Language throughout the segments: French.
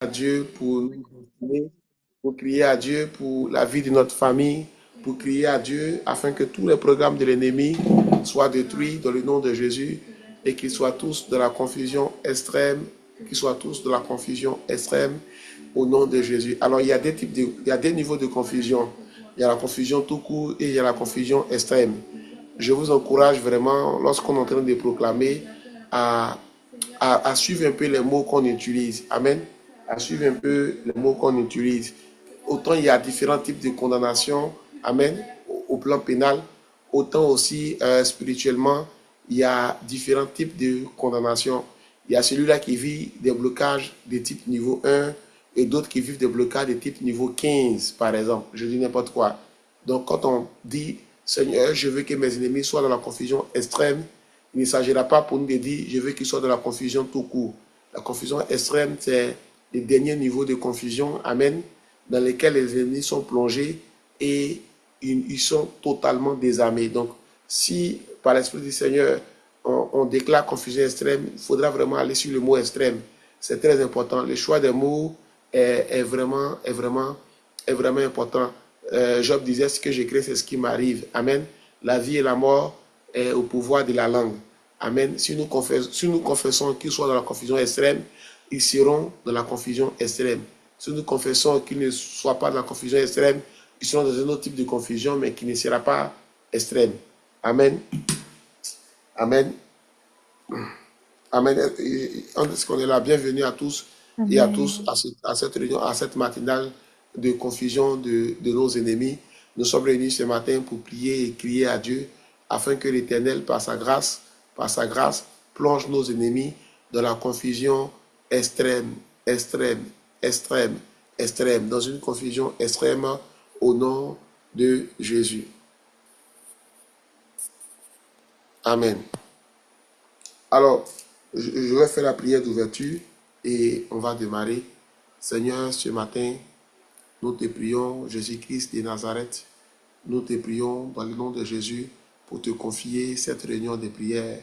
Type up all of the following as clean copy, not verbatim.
Dieu pour nous destiner, pour crier à Dieu pour la vie de notre famille, pour crier à Dieu afin que tous les programmes de l'ennemi soient détruits dans le nom de Jésus et qu'ils soient tous de la confusion extrême, qu'ils soient tous de la confusion extrême au nom de Jésus. Alors il y a il y a des niveaux de confusion. Il y a la confusion tout court et il y a la confusion extrême. Je vous encourage vraiment, lorsqu'on est en train de proclamer, à, à suivre un peu les mots qu'on utilise. Amen. À suivre un peu les mots qu'on utilise. Autant il y a différents types de condamnation, amen, au plan pénal, autant aussi spirituellement, il y a différents types de condamnation. Il y a celui-là qui vit des blocages de type niveau 1 et d'autres qui vivent des blocages de type niveau 15, par exemple. Je dis n'importe quoi. Donc, quand on dit, Seigneur, je veux que mes ennemis soient dans la confusion extrême, il ne s'agira pas pour nous de dire, je veux qu'ils soient dans la confusion tout court. La confusion extrême, c'est le dernier niveau de confusion, amen, dans lesquels les ennemis sont plongés et ils sont totalement désarmés. Donc, si par l'Esprit du Seigneur, on déclare confusion extrême, il faudra vraiment aller sur le mot extrême. C'est très important. Le choix des mots est vraiment important. Job disait, ce que j'écris, c'est ce qui m'arrive. Amen. La vie et la mort est au pouvoir de la langue. Amen. Si nous confessons qu'ils soient dans la confusion extrême, ils seront dans la confusion extrême. Si nous confessons qu'ils ne soient pas dans la confusion extrême, ils seront dans un autre type de confusion, mais qui ne sera pas extrême. Amen. Amen. Amen. Est-ce qu'on est là? Bienvenue à tous et à tous à cette réunion, à cette matinale de confusion de nos ennemis. Nous sommes réunis ce matin pour prier et crier à Dieu afin que l'Éternel, par sa grâce, plonge nos ennemis dans la confusion extrême, dans une confusion extrême au nom de Jésus. Amen. Alors, je vais faire la prière d'ouverture et on va démarrer. Seigneur, ce matin, nous te prions, Jésus-Christ de Nazareth, nous te prions dans le nom de Jésus pour te confier cette réunion de prière.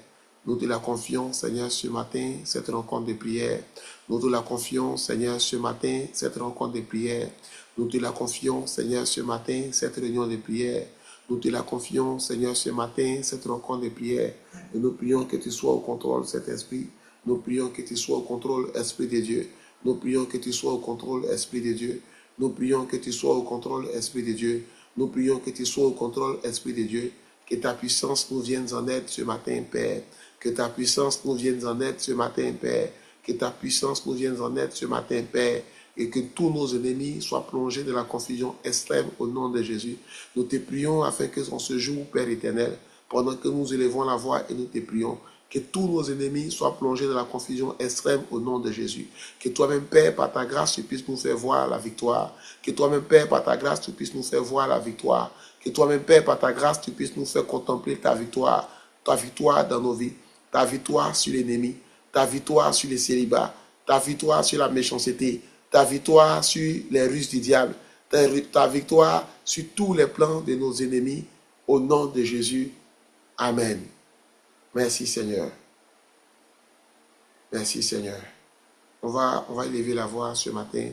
Nous te la confions, Seigneur, ce matin, cette rencontre de prière. Nous te la confions, Seigneur, ce matin, cette rencontre de prière. Nous te la confions, Seigneur, ce matin, cette réunion de prière. Nous te la confions, Seigneur, ce matin, cette rencontre de prière. Et nous prions que tu sois au contrôle, cet esprit. Nous prions que tu sois au contrôle, Esprit de Dieu. Nous prions que tu sois au contrôle, Esprit de Dieu. Nous prions que tu sois au contrôle, Esprit de Dieu. Nous prions que tu sois au contrôle, Esprit de Dieu. Que ta puissance nous vienne en aide ce matin, Père. Que ta puissance nous vienne en aide ce matin, Père. Que ta puissance nous vienne en aide ce matin, Père. Et que tous nos ennemis soient plongés dans la confusion extrême au nom de Jésus. Nous te prions afin que en ce jour, Père éternel, pendant que nous élevons la voix et nous te prions, que tous nos ennemis soient plongés dans la confusion extrême au nom de Jésus. Que toi-même, Père, par ta grâce, tu puisses nous faire voir la victoire. Que toi-même, Père, par ta grâce, tu puisses nous faire voir la victoire. Que toi-même, Père, par ta grâce, tu puisses nous faire contempler ta victoire dans nos vies, ta victoire sur l'ennemi, ta victoire sur les célibats, ta victoire sur la méchanceté, ta victoire sur les ruses du diable, ta victoire sur tous les plans de nos ennemis, au nom de Jésus. Amen. Merci Seigneur. Merci Seigneur. On va élever la voix ce matin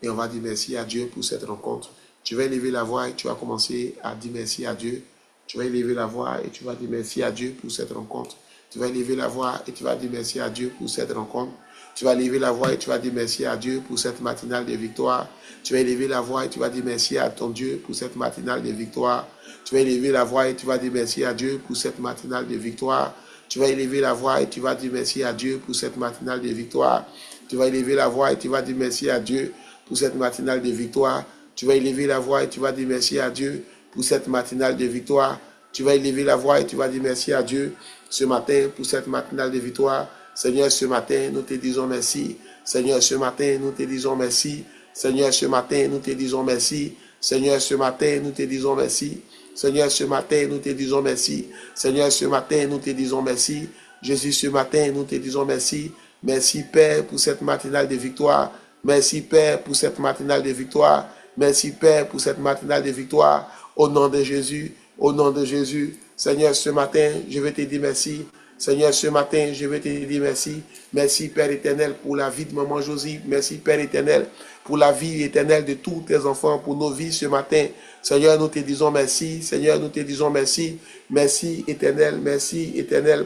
et on va dire merci à Dieu pour cette rencontre. Tu vas élever la voix et tu vas commencer à dire merci à Dieu. Tu vas élever la voix et tu vas dire merci à Dieu pour cette rencontre. Tu vas élever la voix et tu vas dire merci à Dieu pour cette rencontre. Tu vas élever la voix et tu vas dire merci à Dieu pour cette matinale de victoire. Tu vas élever la voix et tu vas dire merci à ton Dieu pour cette matinale de victoire. Tu vas élever la voix et tu vas dire merci à Dieu pour cette matinale de victoire. Tu vas élever la voix et tu vas dire merci à Dieu pour cette matinale de victoire. Tu vas élever la voix et tu vas dire merci à Dieu pour cette matinale de victoire. Tu vas élever la voix et tu vas dire merci à Dieu pour cette matinale de victoire. Tu vas élever la voix et tu vas dire merci à Dieu ce matin pour cette matinale de victoire. Seigneur, ce matin, nous te disons merci. Seigneur, ce matin, nous te disons merci. Seigneur, ce matin, nous te disons merci. Seigneur, ce matin, nous te disons merci. Seigneur, ce matin, nous te disons merci. Seigneur, ce matin, nous te disons merci. Jésus, ce matin, nous te disons merci. Merci, Père, pour cette matinale de victoire. Merci, Père, pour cette matinale de victoire. Merci, Père, pour cette matinale de victoire. Au nom de Jésus, au nom de Jésus. Seigneur, ce matin, je vais te dire merci. Seigneur, ce matin, je veux te dire merci. Merci, Père éternel, pour la vie de maman Josie. Merci, Père éternel, pour la vie éternelle de tous tes enfants, pour nos vies ce matin. Seigneur, nous te disons merci. Seigneur, nous te disons merci. Merci, éternel,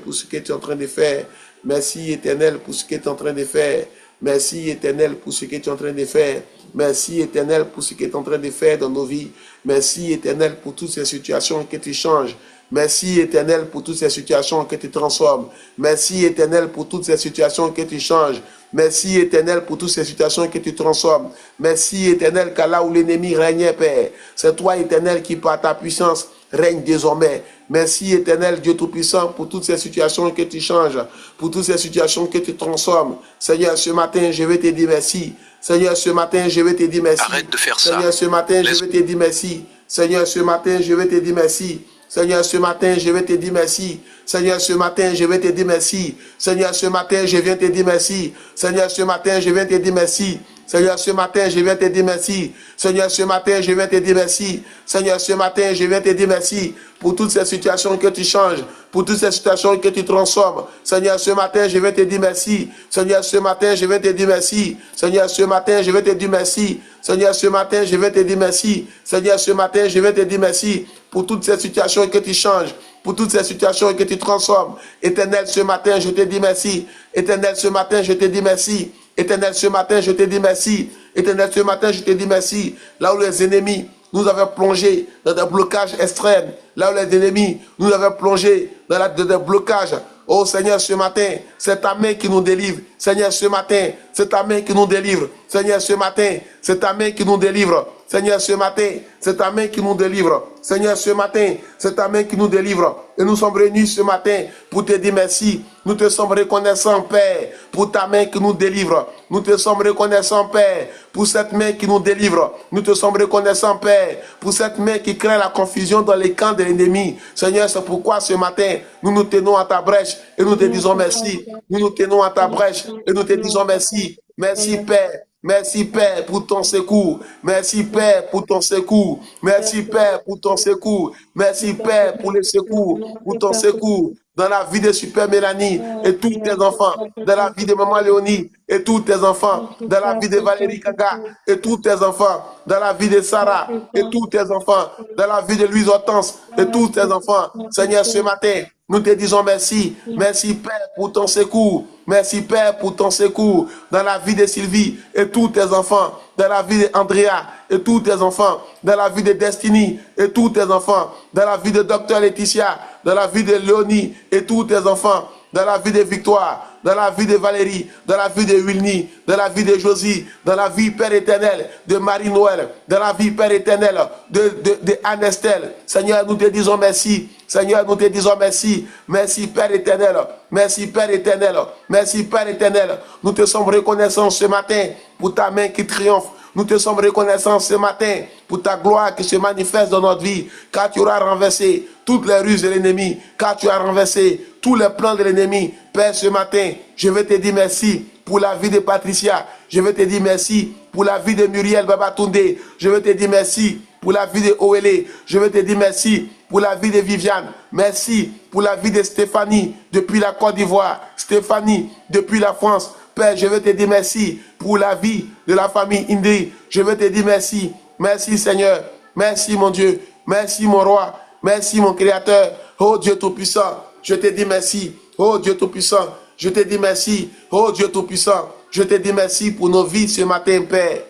pour ce que tu es en train de faire. Merci, éternel, pour ce que tu es en train de faire. Merci, éternel, pour ce que tu es en train de faire. Merci, éternel, pour ce que tu es en train de faire dans nos vies. Merci, éternel, pour toutes ces situations que tu changes. Merci, éternel, pour toutes ces situations que tu transformes. Merci, éternel, pour toutes ces situations que tu changes. Merci, éternel, pour toutes ces situations que tu transformes. Merci, éternel, car là où l'ennemi régnait, Père, c'est toi, éternel, qui par ta puissance règne désormais. Merci, éternel Dieu Tout-Puissant, pour toutes ces situations que tu changes, pour toutes ces situations que tu transformes. Seigneur, ce matin, je vais te dire merci. Seigneur, ce matin, je vais te dire merci. Arrête de faire ça. Seigneur, ce matin, je vais te dire merci. Seigneur, ce matin, je vais te dire merci. Seigneur, ce matin, je vais te dire merci. Seigneur, ce matin, je vais te dire merci. Seigneur, ce matin, je viens te dire merci. Seigneur, ce matin, je viens te dire merci. Seigneur, ce matin, je viens te dire merci. Seigneur, ce matin, je viens te dire merci. Seigneur, ce matin, je viens te dire merci pour toutes ces situations que tu changes, pour toutes ces situations que tu transformes. Seigneur, ce matin, je viens te dire merci. Seigneur, ce matin, je viens te dire merci. Seigneur, ce matin, je vais te dire merci. Seigneur, ce matin, je vais te dire merci. Seigneur, ce matin, je vais te dire merci pour toutes ces situations que tu changes, pour toutes ces situations que tu transformes. Éternel, ce matin, je te dis merci. Éternel, ce matin, je te dis merci. Éternel, ce matin, je te dis merci. Éternel, ce matin, je te dis merci. Là où les ennemis nous avaient plongé dans des blocages extrêmes, là où les ennemis nous avaient plongé dans des blocages. Oh Seigneur, ce matin, c'est ta main qui nous délivre. Seigneur, ce matin, c'est ta main qui nous délivre. Seigneur, ce matin, c'est ta main qui nous délivre. Seigneur, ce matin, c'est ta main qui nous délivre. Seigneur, ce matin, c'est ta main qui nous délivre. Et nous sommes réunis ce matin pour te dire merci. Nous te sommes reconnaissants, Père, pour ta main qui nous délivre. Nous te sommes reconnaissants, Père, pour cette main qui nous délivre. Nous te sommes reconnaissants, Père, pour cette main qui crée la confusion dans les camps de l'ennemi. Seigneur, c'est pourquoi ce matin, nous nous tenons à ta brèche et nous te disons merci. Nous nous tenons à ta brèche et nous te disons merci. Merci, Père. Merci, Père, pour ton secours. Merci, Père, pour ton secours. Merci, Père, pour ton secours. Merci, Père, pour le secours, pour ton secours dans la vie de Super Mélanie et tous tes enfants, dans la vie de Maman Léonie et tous tes enfants, dans la vie de Valérie Kaga et tous tes enfants, dans la vie de Sarah et tous tes enfants, dans la vie de Louise Hortense et tous tes enfants. Seigneur, ce matin, nous te disons merci. Merci, Père, pour ton secours. Merci, Père, pour ton secours dans la vie de Sylvie et tous tes enfants, dans la vie d'Andrea et tous tes enfants, dans la vie de Destiny et tous tes enfants, dans la vie de Docteur Laetitia, dans la vie de Léonie et tous tes enfants, dans la vie de Victoire, dans la vie de Valérie, dans la vie de Wilny, dans la vie de Josie, dans la vie, Père éternel, de Marie-Noël, dans la vie, Père éternel, de Anne-Estelle. Seigneur, nous te disons merci. Seigneur, nous te disons merci. Merci, Père éternel. Merci, Père éternel. Merci, Père éternel. Nous te sommes reconnaissants ce matin pour ta main qui triomphe. Nous te sommes reconnaissants ce matin pour ta gloire qui se manifeste dans notre vie, car tu auras renversé toutes les ruses de l'ennemi, car tu as renversé tous les plans de l'ennemi. Père, ce matin, je vais te dire merci pour la vie de Patricia. Je vais te dire merci pour la vie de Muriel Babatunde. Je vais te dire merci pour la vie de Oele. Je vais te dire merci pour la vie de Viviane. Merci pour la vie de Stéphanie depuis la Côte d'Ivoire. Stéphanie depuis la France. Père, je vais te dire merci pour la vie de la famille Indri. Je vais te dire merci. Merci Seigneur. Merci mon Dieu. Merci mon roi. Merci mon Créateur. Oh Dieu Tout-Puissant, je te dis merci. Oh Dieu Tout-Puissant, je te dis merci. Oh Dieu Tout-Puissant, je te dis merci pour nos vies ce matin, Père.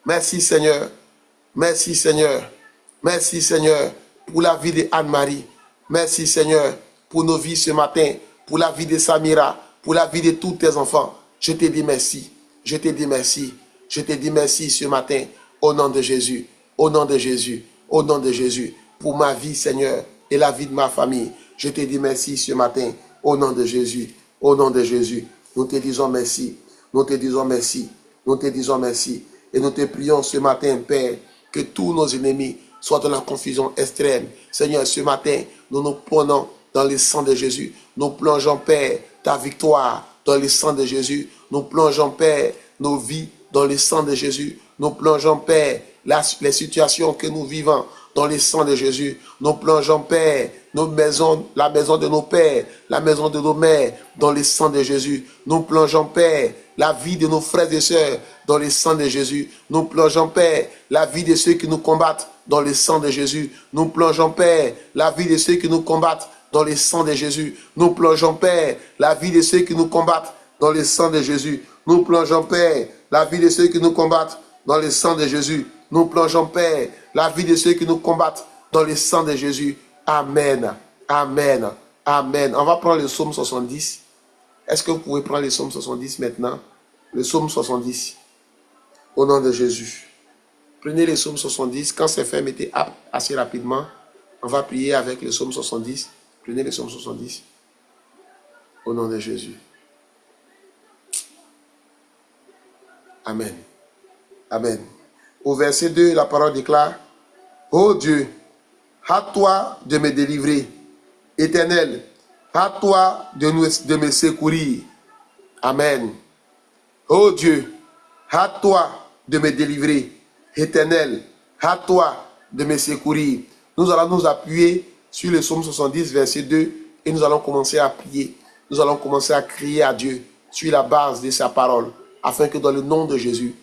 Merci Seigneur. Merci Seigneur. Merci Seigneur pour la vie de Anne-Marie. Merci Seigneur pour nos vies ce matin, pour la vie de Samira, pour la vie de tous tes enfants. Je te dis merci. Je te dis merci. Je te dis merci ce matin au nom de Jésus. Au nom de Jésus. Au nom de Jésus. Pour ma vie Seigneur et la vie de ma famille. Je te dis merci ce matin au nom de Jésus. Au nom de Jésus. Nous te disons merci. Nous te disons merci. Nous te disons merci. Et nous te prions ce matin, Père, que tous nos ennemis soient dans la confusion extrême. Seigneur, ce matin, nous nous prenons dans le sang de Jésus. Nous plongeons, Père, ta victoire dans le sang de Jésus. Nous plongeons, Père, nos vies dans le sang de Jésus. Nous plongeons, Père, les situations que nous vivons dans le sang de Jésus. Nous plongeons, Père, nos maisons, la maison de nos pères, la maison de nos mères, dans le sang de Jésus. Nous plongeons, Père, la vie de nos frères et sœurs dans le sang de Jésus. Nous plongeons, Père, la vie de ceux qui nous combattent dans le sang de Jésus. Nous plongeons, Père, la vie de ceux qui nous combattent dans le sang de Jésus. Nous plongeons, Père, la vie de ceux qui nous combattent dans le sang de Jésus. Nous plongeons, Père, la vie de ceux qui nous combattent dans le sang de Jésus. Nous plongeons, Père, la vie de ceux qui nous combattent dans le sang de Jésus. Amen. Amen. Amen. On va prendre le psaume 70. Est-ce que vous pouvez prendre le psaume 70 maintenant? Le psaume 70. Au nom de Jésus. Prenez le psaume 70. Quand c'est fait, mettez assez rapidement. On va prier avec le psaume 70. Prenez le psaume 70. Au nom de Jésus. Amen. Amen. Au verset 2, la parole déclare: Ô Dieu, hâte-toi de me délivrer. Éternel, hâte-toi de me secourir. Amen. Ô Dieu, hâte-toi de me délivrer. Éternel, hâte-toi de me secourir. Nous allons nous appuyer sur le psaume 70, verset 2, et nous allons commencer à prier. Nous allons commencer à crier à Dieu sur la base de sa parole, afin que dans le nom de Jésus,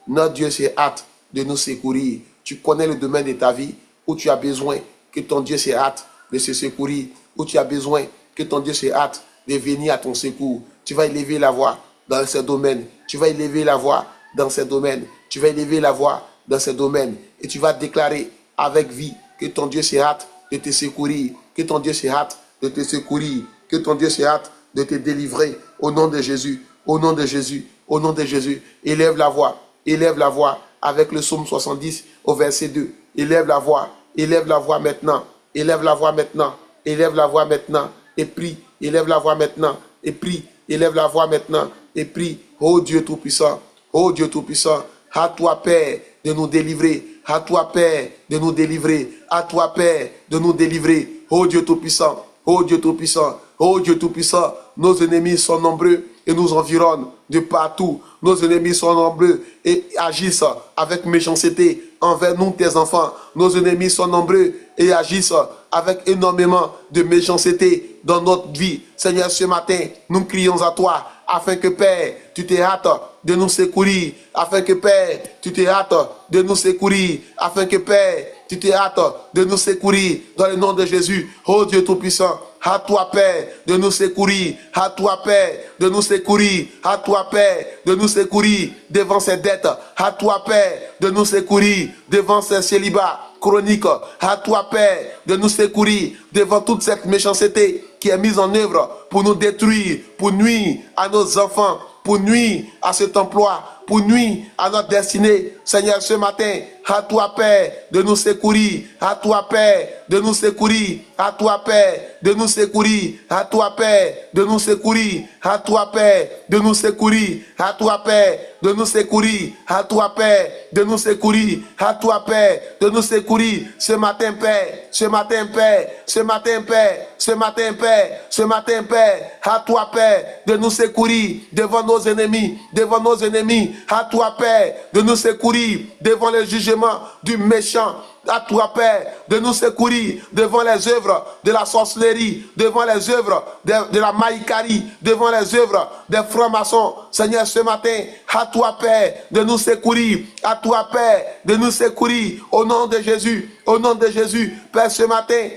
notre Dieu se hâte de nous secourir. Tu connais le domaine de ta vie où tu as besoin que ton Dieu se hâte de se secourir, où tu as besoin que ton Dieu se hâte de venir à ton secours. Tu vas élever la voix dans ce domaine. Tu vas élever la voix dans ce domaine. Tu vas élever la voix dans ce domaine. Et tu vas déclarer avec vie que ton Dieu se hâte de te secourir, que ton Dieu se hâte de te secourir, que ton Dieu se hâte de te délivrer. Au nom de Jésus, au nom de Jésus, au nom de Jésus. Élève la voix avec le psaume 70 au verset 2. Élève la voix maintenant. Élève la voix maintenant. Élève la voix maintenant et prie. Élève la voix maintenant et prie. Élève la voix maintenant et prie. Ô Dieu Tout-Puissant, ô Dieu Tout-Puissant, à toi Père de nous délivrer. À toi Père de nous délivrer. À toi Père de nous délivrer. Ô Dieu Tout-Puissant, ô Dieu Tout-Puissant, ô Dieu Tout-Puissant. Nos ennemis sont nombreux et nous environnent de partout. Nos ennemis sont nombreux et agissent avec méchanceté envers nous, tes enfants. Nos ennemis sont nombreux et agissent avec énormément de méchanceté dans notre vie. Seigneur, ce matin, nous crions à toi afin que, Père, tu te hâtes de nous secourir. Afin que, Père, tu te hâtes de nous secourir. Afin que, Père, tu te hâtes de nous secourir dans le nom de Jésus. Oh Dieu Tout-Puissant, à toi, Père, de nous secourir. À toi, Père, de nous secourir. À toi, Père, de nous secourir devant ces dettes. À toi, Père, de nous secourir devant ces célibats chroniques. À toi, Père, de nous secourir devant toute cette méchanceté qui est mise en œuvre pour nous détruire, pour nuire à nos enfants, pour nuire à cet emploi, pour nuire à notre destinée. Seigneur, ce matin, à toi, Père, de nous secourir. À toi, Père, de nous secourir. À toi, Père, de nous secourir. À toi, Père, de nous secourir. À toi, Père, de nous secourir. À toi, Père, de nous secourir. À toi, Père, de nous secourir. À toi, Père, de nous secourir. Ce matin, Père, ce matin, Père, ce matin, Père, ce matin, Père, ce matin, Père. À toi, Père, de nous secourir devant nos ennemis, devant nos ennemis. À toi, Père, de nous secourir devant le jugement du méchant. À toi, Père, de nous secourir devant les œuvres de la sorcellerie, devant les œuvres de la maïcarie, devant les œuvres des francs-maçons. Seigneur, ce matin, à toi, Père, de nous secourir. À toi, Père, de nous secourir. Au nom de Jésus, au nom de Jésus, Père, ce matin,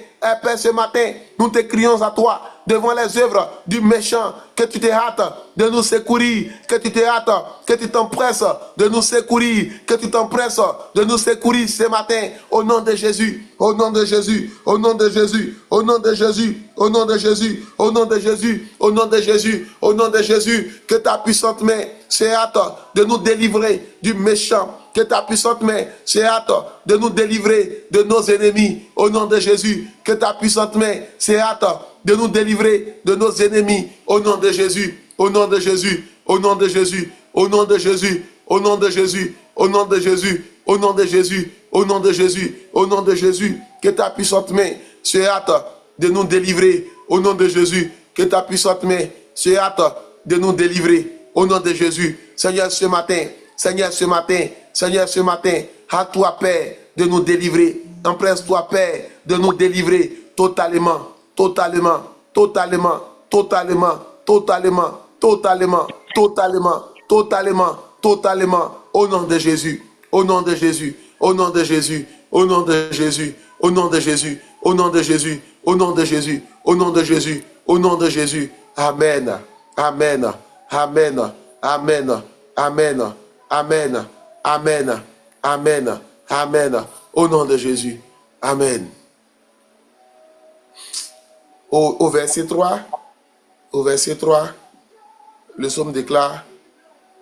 Père, ce matin, nous te crions à toi devant les œuvres du méchant, que tu te hâtes de nous secourir, que tu te hâtes, que tu t'empresses de nous secourir, que tu t'empresses de nous secourir ce matin, au nom de Jésus, au nom de Jésus, au nom de Jésus, au nom de Jésus, au nom de Jésus, au nom de Jésus, au nom de Jésus, au nom de Jésus, que ta puissante main se hâte de nous délivrer du méchant, que ta puissante main se hâte de nous délivrer de nos ennemis, au nom de Jésus, que ta puissante main se hâte de nous délivrer de nos ennemis, au nom de Jésus, au nom de Jésus, au nom de Jésus, au nom de Jésus, au nom de Jésus, au nom de Jésus, au nom de Jésus, au nom de Jésus, au nom de Jésus, que ta puissante main se hâte de nous délivrer, au nom de Jésus, que ta puissante main se hâte de nous délivrer, au nom de Jésus. Seigneur, ce matin, Seigneur, ce matin, à toi, Père, de nous délivrer. Empresse-toi, Père, de nous délivrer totalement, totalement, totalement, totalement, totalement, totalement, totalement, totalement, totalement, au nom de Jésus, au nom de Jésus, au nom de Jésus, au nom de Jésus, au nom de Jésus, au nom de Jésus, au nom de Jésus, au nom de Jésus, au nom de Jésus. Amen, amen, amen, amen, amen, amen, amen, amen, amen, au nom de Jésus. Amen. Au verset 3, le psaume déclare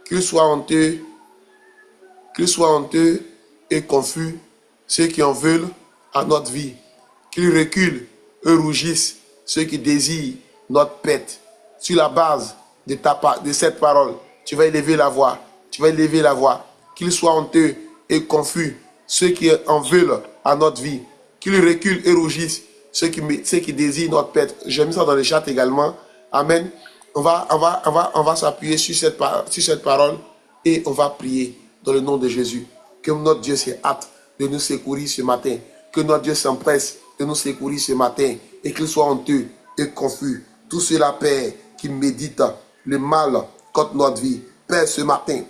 qu'il soit honteux et confus ceux qui en veulent à notre vie, qu'ils reculent et rougissent ceux qui désirent notre pète. Sur la base de cette parole, tu vas élever la voix, qu'ils soient honteux et confus ceux qui en veulent à notre vie, qu'ils reculent et rougissent ceux qui désirent notre pète. J'ai mis ça dans le chat également. Amen. On va s'appuyer sur cette parole et on va prier dans le nom de Jésus. Que notre Dieu se hâte de nous secourir ce matin. Que notre Dieu s'empresse de nous secourir ce matin et qu'il soit honteux et confus. Tout cela, Père, qui médite le mal contre notre vie. Père, ce matin,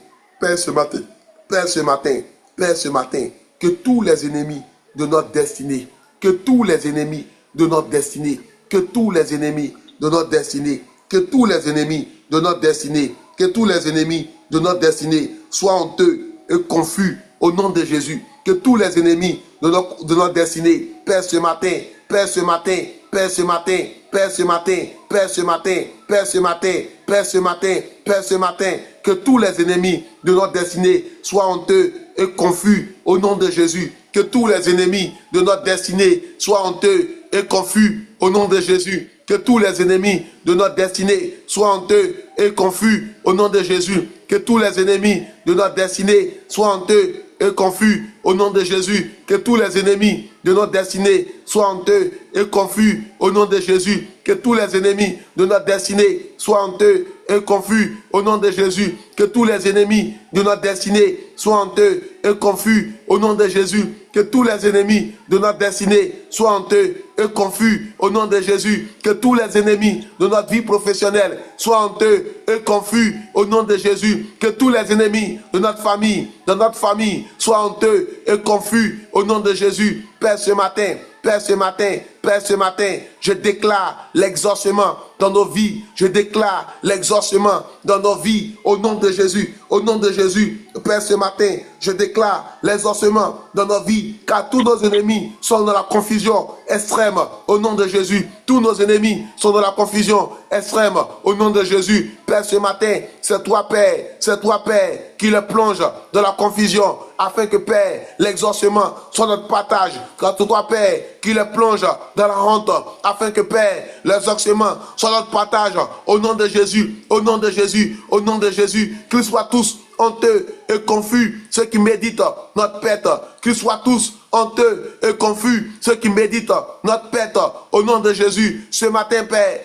que tous les ennemis de notre destinée, que tous les ennemis de notre destinée, que tous les ennemis de notre destinée, que tous les ennemis de notre destinée, que tous les ennemis de notre destinée soient honteux et confus au nom de Jésus. Que tous les ennemis de notre destinée, Père, ce matin, Père, ce matin, Père, ce matin, Père, ce matin, Père, ce matin, Père, ce matin, Père, ce matin, Père, ce matin, que tous les ennemis de notre destinée soient honteux et confus au nom de Jésus. Que tous les ennemis de notre destinée soient honteux et confus au nom de Jésus. Que tous les ennemis de notre destinée soient honteux et confus au nom de Jésus. Que tous les ennemis de notre destinée soient honteux et confus au nom de Jésus. Que tous les ennemis de notre destinée soient honteux et confus au nom de Jésus. Que tous les ennemis de notre destinée soient honteux et confus au nom de Jésus. Que tous les ennemis de notre destinée soient honteux et confus au nom de Jésus. Que tous les ennemis de notre destinée soient honteux et confus au nom de Jésus. Que tous les ennemis de notre vie professionnelle soient honteux et confus au nom de Jésus. Que tous les ennemis de notre famille, soient honteux et confus au nom de Jésus. Père, ce matin, Père, ce matin, Père, ce matin, je déclare l'exaucement dans nos vies. Je déclare l'exaucement dans nos vies au nom de Jésus. Au nom de Jésus, Père, ce matin, je déclare l'exaucement dans nos vies, car tous nos ennemis sont dans la confusion extrême au nom de Jésus. Tous nos ennemis sont dans la confusion extrême au nom de Jésus. Père, ce matin, c'est toi, Père, qui les plonge dans la confusion, afin que, Père, l'exaucement soit notre partage. Car toi, Père, qui les plonge dans la honte, afin que, Père, l'exaucement soit notre partage. Au nom de Jésus, au nom de Jésus, au nom de Jésus, qu'ils soient tous honteux et confus ceux qui méditent notre pète, qu'ils soient tous honteux et confus ceux qui méditent notre pète au nom de Jésus. Ce matin, Père,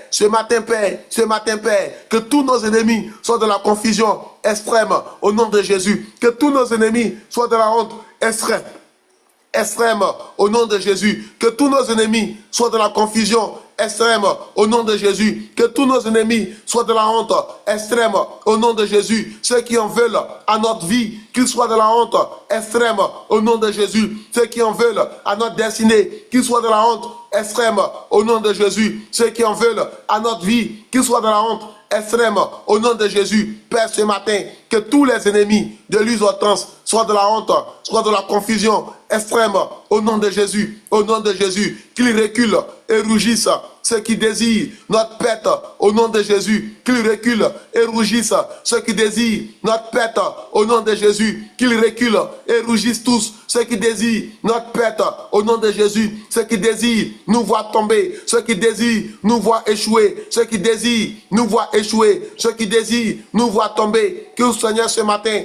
que tous nos ennemis soient dans la confusion extrême au nom de Jésus. Que tous nos ennemis soient dans la honte extrême au nom de Jésus. Que tous nos ennemis soient dans la confusion extrême au nom de Jésus. Que tous nos ennemis soient dans la honte extrême au nom de Jésus. Ceux qui en veulent à notre vie, qu'ils soient dans la honte extrême au nom de Jésus. Ceux qui en veulent à notre destinée, qu'ils soient dans la honte extrême au nom de Jésus. Ceux qui en veulent à notre vie, qu'ils soient dans la honte extrême au nom de Jésus. Père, ce matin, que tous les ennemis de l'usotance soient de la honte, soient de la confusion extrême au nom de Jésus. Au nom de Jésus, qu'ils reculent et rougissent ceux qui désirent notre pète au nom de Jésus. Qu'ils reculent et rougissent ceux qui désirent notre pète au nom de Jésus. Qu'ils reculent et rougissent tous ceux qui désirent notre pète au nom de Jésus. Ceux qui désirent nous voir tomber, ceux qui désirent nous voir échouer, ceux qui désirent nous voir échouer, ceux qui désirent nous voir tomber. Que Seigneur ce matin,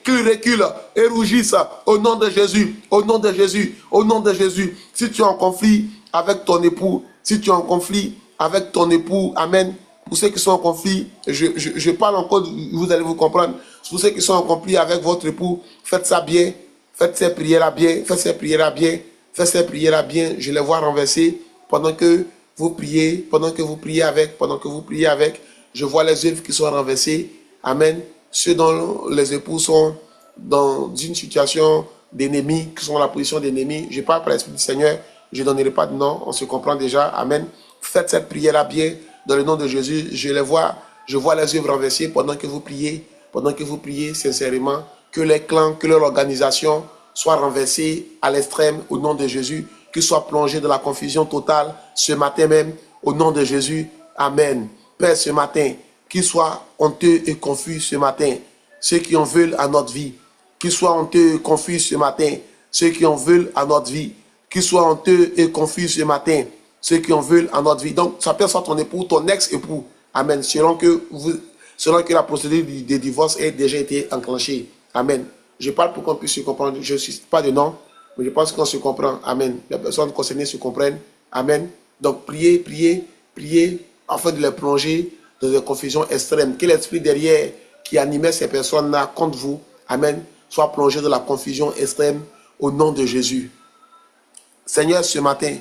qu'ils reculent et rougissent au nom de Jésus, au nom de Jésus, au nom de Jésus. Si tu es en conflit avec ton époux, amen. Pour ceux qui sont en conflit, je parle encore, vous allez vous comprendre. Tous ceux qui sont accomplis avec votre époux, faites ça bien. Faites ces prières-là bien. Faites ces prières-là bien. Faites ces prières-là bien. Je les vois renverser pendant que vous priez, pendant que vous priez avec, pendant que vous priez avec. Je vois les œuvres qui sont renversées. Amen. Ceux dont les époux sont dans une situation d'ennemi, qui sont dans la position d'ennemi, je parle par l'Esprit du Seigneur, je ne donnerai pas de nom, on se comprend déjà. Amen. Faites cette prière-là bien, dans le nom de Jésus. Je vois les œuvres renversées pendant que vous priez sincèrement, que les clans, que leur organisation soient renversés à l'extrême au nom de Jésus, qu'ils soient plongés dans la confusion totale ce matin même, au nom de Jésus. Amen. Père, ce matin, qu'ils soient honteux et confus ce matin, ceux qui en veulent à notre vie, qu'ils soient honteux et confus ce matin, ceux qui en veulent à notre vie, qu'ils soient honteux et confus ce matin, ceux qui en veulent à notre vie. Donc, ça peut être ton époux, ton ex-époux. Amen. Selon que la procédure de divorce ait déjà été enclenchée. Amen. Je parle pour qu'on puisse se comprendre. Je ne suis pas de nom, mais je pense qu'on se comprend. Amen. Les personnes concernées se comprennent. Amen. Donc, priez, afin de les plonger dans une confusion extrême. Que l'esprit derrière qui animait ces personnes-là contre vous, amen, soit plongé dans la confusion extrême au nom de Jésus. Seigneur, ce matin,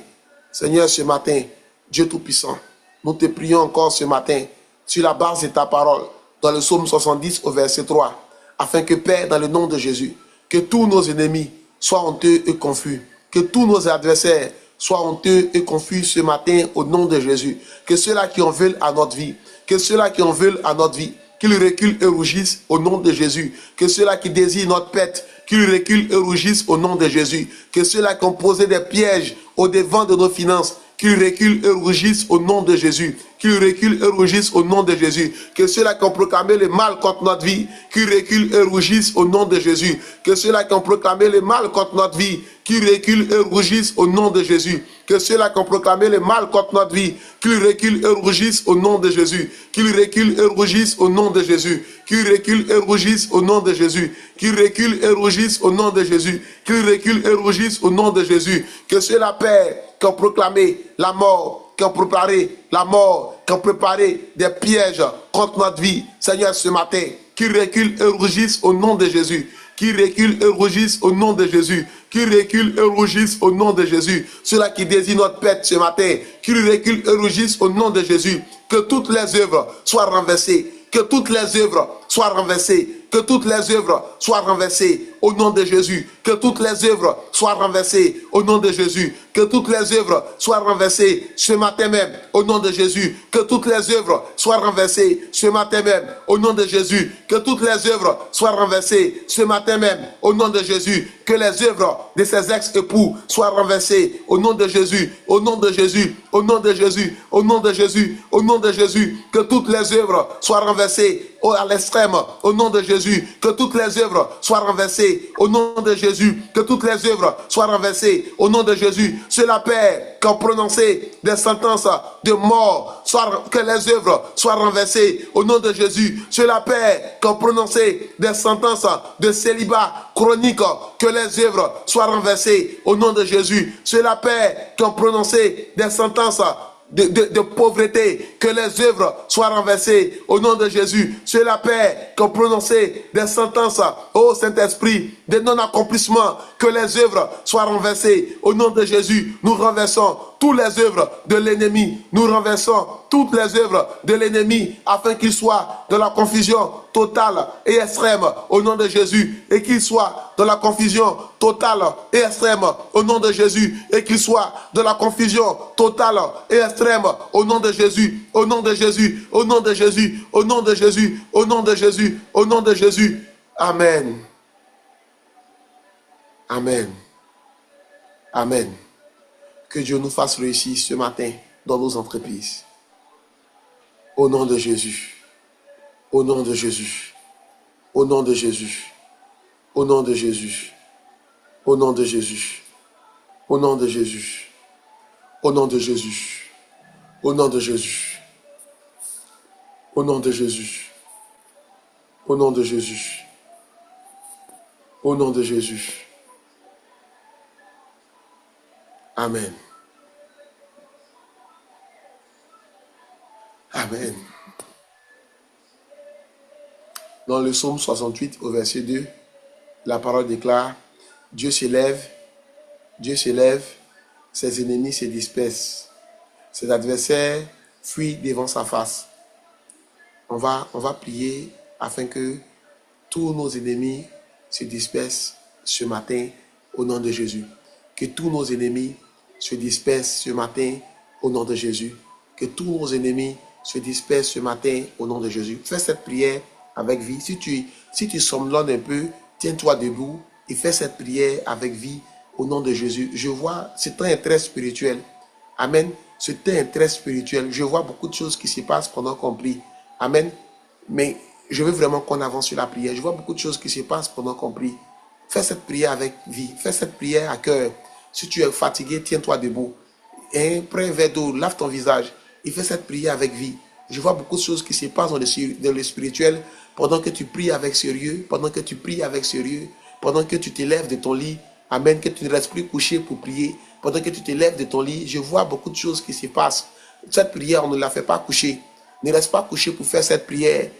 Dieu Tout-Puissant, nous te prions encore ce matin sur la base de ta parole, dans le psaume 70 au verset 3, afin que, Père, dans le nom de Jésus, que tous nos ennemis soient honteux et confus, que tous nos adversaires soient honteux et confus ce matin au nom de Jésus, que ceux-là qui en veulent à notre vie, qu'ils reculent et rougissent au nom de Jésus, que ceux-là qui désirent notre pète, qu'ils reculent et rougissent au nom de Jésus, que ceux-là qui ont posé des pièges au devant de nos finances, qu'ils reculent et rougissent au nom de Jésus, qu'ils reculent et rougissent au nom de Jésus, que ceux-là qui ont proclamé le mal contre notre vie, qu'ils reculent et rougissent au nom de Jésus, que ceux-là qui ont proclamé le mal contre notre vie, qu'ils reculent et rougissent au nom de Jésus, que ceux-là qui ont proclamé le mal contre notre vie, qu'ils reculent et rougissent au nom de Jésus, qu'ils reculent et rougissent au nom de Jésus, qu'ils reculent et rougissent au nom de Jésus, qu'ils reculent et rougissent au nom de Jésus, qu'ils reculent et rougissent au nom de Jésus, que ceux-là, Père, qui ont proclamé la mort, qui ont préparé la mort, qui ont préparé des pièges contre notre vie, Seigneur, ce matin, qui reculent et rougissent au nom de Jésus, qui reculent et rougissent au nom de Jésus, qui reculent et rougissent au nom de Jésus, ceux-là qui désirent notre pète ce matin, qui reculent et rougissent au nom de Jésus, que toutes les œuvres soient renversées, que toutes les œuvres soient renversées, que toutes les œuvres soient renversées au nom de Jésus, que toutes les œuvres soient renversées au nom de Jésus, que toutes les œuvres soient renversées ce matin même au nom de Jésus, que toutes les œuvres soient renversées ce matin même au nom de Jésus, que toutes les œuvres soient renversées ce matin même au nom de Jésus, que les œuvres de ses ex-époux soient renversées au nom de Jésus, au nom de Jésus, au nom de Jésus, au nom de Jésus, au nom de Jésus, que toutes les œuvres soient renversées à l'extrême au nom de Jésus, que toutes les œuvres soient renversées au nom de Jésus, que toutes les œuvres soient renversées au nom de Jésus. C'est la paix qui ont prononcé des sentences de mort, que les œuvres soient renversées au nom de Jésus. C'est la paix qui ont prononcé des sentences de célibat chronique, que les œuvres soient renversées au nom de Jésus. C'est la paix qui ont prononcé des sentences de pauvreté, que les œuvres soient renversées au nom de Jésus. C'est la paix qu'ont prononcé des sentences au Saint-Esprit de non-accomplissement, que les œuvres soient renversées au nom de Jésus. Nous renversons toutes les œuvres de l'ennemi, nous renversons toutes les œuvres de l'ennemi afin qu'il soit dans la confusion totale et extrême au nom de Jésus, et qu'il soit dans la confusion totale et extrême au nom de Jésus, et qu'il soit dans la confusion totale et extrême au nom de Jésus, au nom de Jésus, au nom de Jésus, au nom de Jésus, au nom de Jésus, au nom de Jésus. Amen. Amen. Amen. Que Dieu nous fasse réussir ce matin dans nos entreprises. Au nom de Jésus. Au nom de Jésus. Au nom de Jésus. Au nom de Jésus. Au nom de Jésus. Au nom de Jésus. Au nom de Jésus. Au nom de Jésus. Au nom de Jésus. Au nom de Jésus. Au nom de Jésus. Amen. Amen. Dans le psaume 68, au verset 2, la parole déclare, Dieu s'élève, ses ennemis se dispersent, ses adversaires fuient devant sa face. On va prier afin que tous nos ennemis se dispersent ce matin au nom de Jésus. Que tous nos ennemis se dispersent ce matin au nom de Jésus. Que tous nos ennemis se dispersent ce matin au nom de Jésus. Fais cette prière avec vie. Si tu somnolles un peu, tiens-toi debout et fais cette prière avec vie au nom de Jésus. Je vois, c'est un très spirituel. Amen. C'est un très spirituel. Je vois beaucoup de choses qui se passent pendant qu'on prie. Amen. Mais je veux vraiment qu'on avance sur la prière. Je vois beaucoup de choses qui se passent pendant qu'on prie. Fais cette prière avec vie. Fais cette prière à cœur. Si tu es fatigué, tiens-toi debout. Et prends un verre d'eau, lave ton visage. Et fais cette prière avec vie. Je vois beaucoup de choses qui se passent dans le spirituel pendant que tu pries avec sérieux, pendant que tu pries avec sérieux, pendant que tu t'élèves de ton lit. Amen. Que tu ne restes plus couché pour prier. Pendant que tu t'élèves de ton lit, je vois beaucoup de choses qui se passent. Cette prière, on ne la fait pas coucher. Ne reste pas couché pour faire cette prière.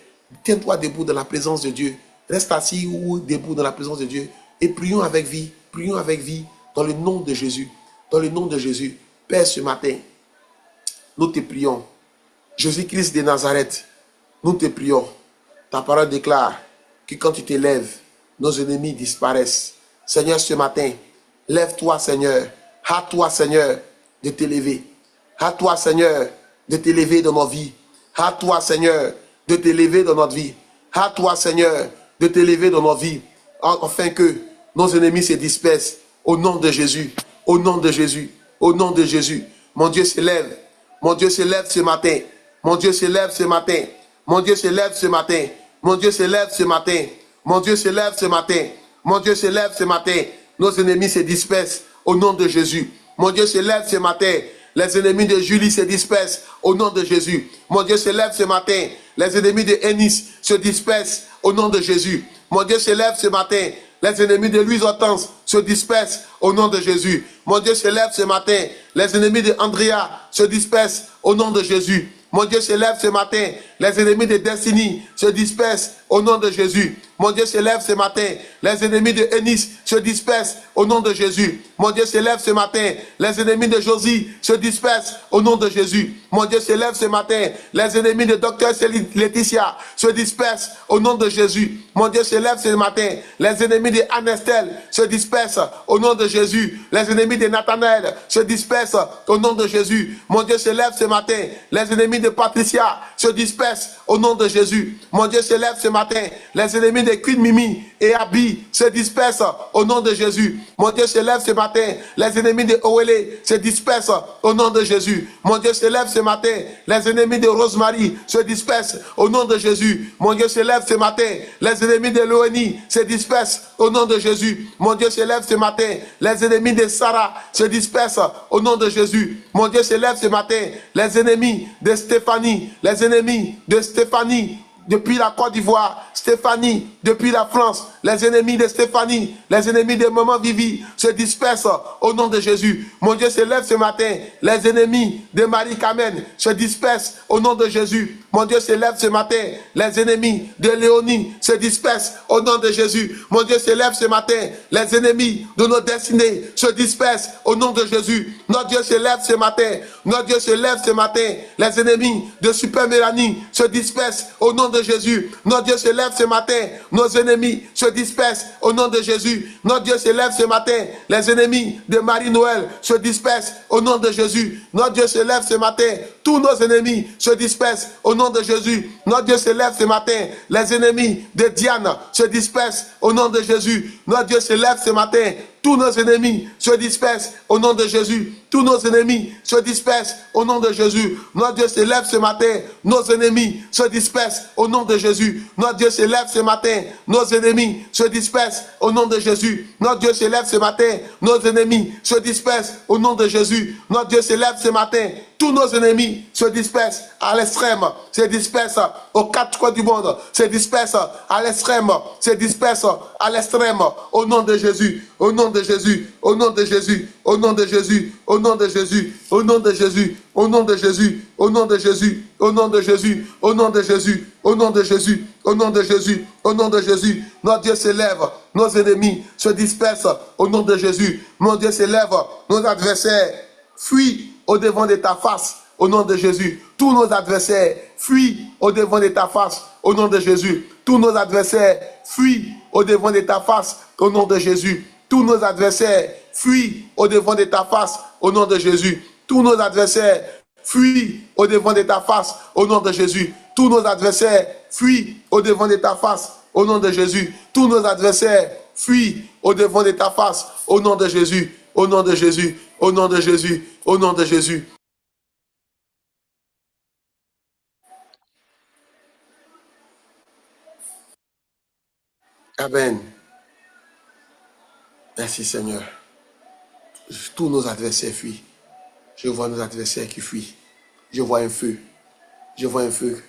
Tiens-toi debout dans la présence de Dieu. Reste assis ou debout dans la présence de Dieu. Et prions avec vie. Prions avec vie dans le nom de Jésus. Dans le nom de Jésus. Père, ce matin, nous te prions. Jésus-Christ de Nazareth, nous te prions. Ta parole déclare que quand tu t'élèves, nos ennemis disparaissent. Seigneur, ce matin, lève-toi, Seigneur. Hâte-toi, Seigneur, de t'élever. Hâte-toi, Seigneur, de t'élever dans nos vies. Hâte-toi, Seigneur, de t'élever dans notre vie. Hâte-toi, Seigneur, de t'élever dans notre vie, afin que nos ennemis se dispersent. Au nom de Jésus, au nom de Jésus, au nom de Jésus. Mon Dieu s'élève. Mon Dieu s'élève ce matin. Mon Dieu s'élève ce matin. Mon Dieu s'élève ce matin. Mon Dieu s'élève ce matin. Mon Dieu s'élève ce matin. Mon Dieu s'élève ce matin. Nos ennemis se dispersent au nom de Jésus. Mon Dieu s'élève ce matin. Les ennemis de Julie se dispersent au nom de Jésus. Mon Dieu s'élève ce matin. Les ennemis de Ennis se dispersent au nom de Jésus. Mon Dieu s'élève ce matin. Les ennemis de Louise Hortense se dispersent au nom de Jésus. Mon Dieu s'élève ce matin. Les ennemis de Andrea se dispersent au nom de Jésus. Mon Dieu s'élève ce matin. Les ennemis de Destiny se dispersent au nom de Jésus. Mon Dieu s'élève ce matin. Les ennemis de Ennis se dispersent au nom de Jésus. Mon Dieu s'élève ce matin. Les ennemis de Josie se dispersent au nom de Jésus. Mon Dieu s'élève ce matin. Les ennemis de Docteur Laetitia se dispersent au nom de Jésus. Mon Dieu s'élève ce matin. Les ennemis de Anestel se dispersent au nom de Jésus. Les ennemis de Nathanaël se dispersent au nom de Jésus. Mon Dieu s'élève ce matin. Les ennemis de Patricia se dispersent au nom de Jésus. Mon Dieu s'élève ce matin. Les ennemis de Queen Mimi et Abby se dispersent au nom de Jésus. Mon Dieu s'élève ce matin. Les ennemis de Owele se dispersent au nom de Jésus. Mon Dieu s'élève ce matin. Les ennemis de Rosemary se dispersent au nom de Jésus. Mon Dieu s'élève ce matin. Les ennemis de Loeni se dispersent au nom de Jésus. Mon Dieu s'élève ce matin. Les ennemis de Sarah se dispersent au nom de Jésus. Mon Dieu s'élève ce matin. Les ennemis de Stéphanie, les ennemis de Stéphanie, depuis la Côte d'Ivoire, Stéphanie, depuis la France, les ennemis de Stéphanie, les ennemis de Maman Vivi se dispersent au nom de Jésus. Mon Dieu s'élève ce matin. Les ennemis de Marie-Carmen se dispersent au nom de Jésus. Mon Dieu s'élève ce matin. Les ennemis de Léonie se dispersent au nom de Jésus. Mon Dieu s'élève ce matin. Les ennemis de nos destinées se dispersent au nom de Jésus. Notre Dieu s'élève ce matin. Notre Dieu s'élève ce matin. Les ennemis de Super Mélanie se dispersent au nom de Jésus. Notre Dieu s'élève ce matin. Nos ennemis se dispersent au nom de Jésus. Notre Dieu s'élève ce matin. Les ennemis de Marie-Noël se dispersent au nom de Jésus. Notre Dieu s'élève ce matin. Tous nos ennemis se dispersent au nom de Jésus. Notre Dieu s'élève ce matin. Les ennemis de Diane se dispersent au nom de Jésus. Notre Dieu s'élève ce matin. Tous nos ennemis se dispersent au nom de Jésus. Tous nos ennemis se dispersent au nom de Jésus. Notre Dieu s'élève ce matin. Nos ennemis se dispersent au nom de Jésus. Notre Dieu s'élève ce matin. Nos ennemis se dispersent au nom de Jésus. Notre Dieu s'élève ce matin. Nos ennemis se dispersent au nom de Jésus. Notre Dieu s'élève ce matin. Tous nos ennemis se dispersent à l'extrême, se dispersent aux quatre coins du monde, se dispersent à l'extrême, se dispersent à l'extrême, au nom de Jésus, au nom de Jésus, au nom de Jésus, au nom de Jésus, au nom de Jésus, au nom de Jésus, au nom de Jésus, au nom de Jésus, au nom de Jésus, au nom de Jésus, au nom de Jésus, au nom de Jésus, au nom de Jésus. Notre Dieu s'élève, nos ennemis se dispersent au nom de Jésus. Mon Dieu s'élève, nos adversaires fuient au devant de ta face au nom de Jésus. Tous nos adversaires fuient au devant de ta face au nom de Jésus. Tous nos adversaires fuient au devant de ta face au nom de Jésus. Tous nos adversaires fuient au devant de ta face au nom de Jésus. Tous nos adversaires fuient au devant de ta face au nom de Jésus. Tous nos adversaires fuient au devant de ta face au nom de Jésus. Tous nos adversaires fuient au devant de ta face au nom de Jésus. Au nom de Jésus. Au nom de Jésus. Au nom de Jésus. Amen. Merci Seigneur. Tous nos adversaires fuient. Je vois nos adversaires qui fuient. Je vois un feu. Je vois un feu.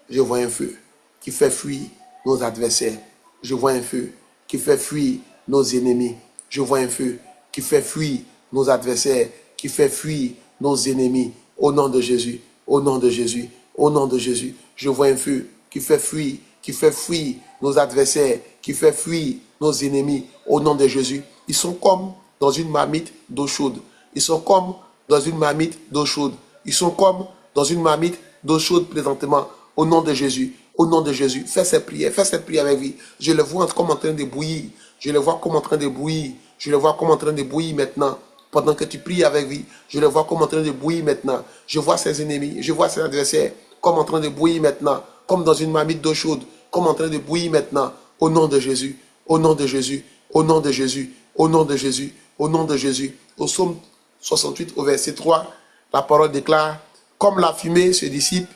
Je vois un feu qui fait fuir nos adversaires. Je vois un feu qui fait fuir nos ennemis. Je vois un feu qui fait fuir nos adversaires, qui fait fuir nos ennemis. Au nom de Jésus. Au nom de Jésus. Au nom de Jésus. Je vois un feu qui fait fuir nos adversaires, qui fait fuir nos ennemis. Au nom de Jésus. Ils sont comme dans une marmite d'eau chaude. Ils sont comme dans une marmite d'eau chaude. Ils sont comme dans une marmite d'eau chaude présentement. Au nom de Jésus. Au nom de Jésus. Fais cette prière avec lui. Je le vois comme en train de bouillir. Je le vois comme en train de bouillir. Je le vois comme en train de bouillir maintenant. Pendant que tu pries avec lui, je le vois comme en train de bouillir maintenant. Je vois ses ennemis, je vois ses adversaires comme en train de bouillir maintenant. Comme dans une marmite d'eau chaude. Comme en train de bouillir maintenant. Au nom de Jésus. Au nom de Jésus. Au nom de Jésus. Au nom de Jésus. Au nom de Jésus. Au psaume 68, au verset 3, la parole déclare, comme la fumée se dissipe,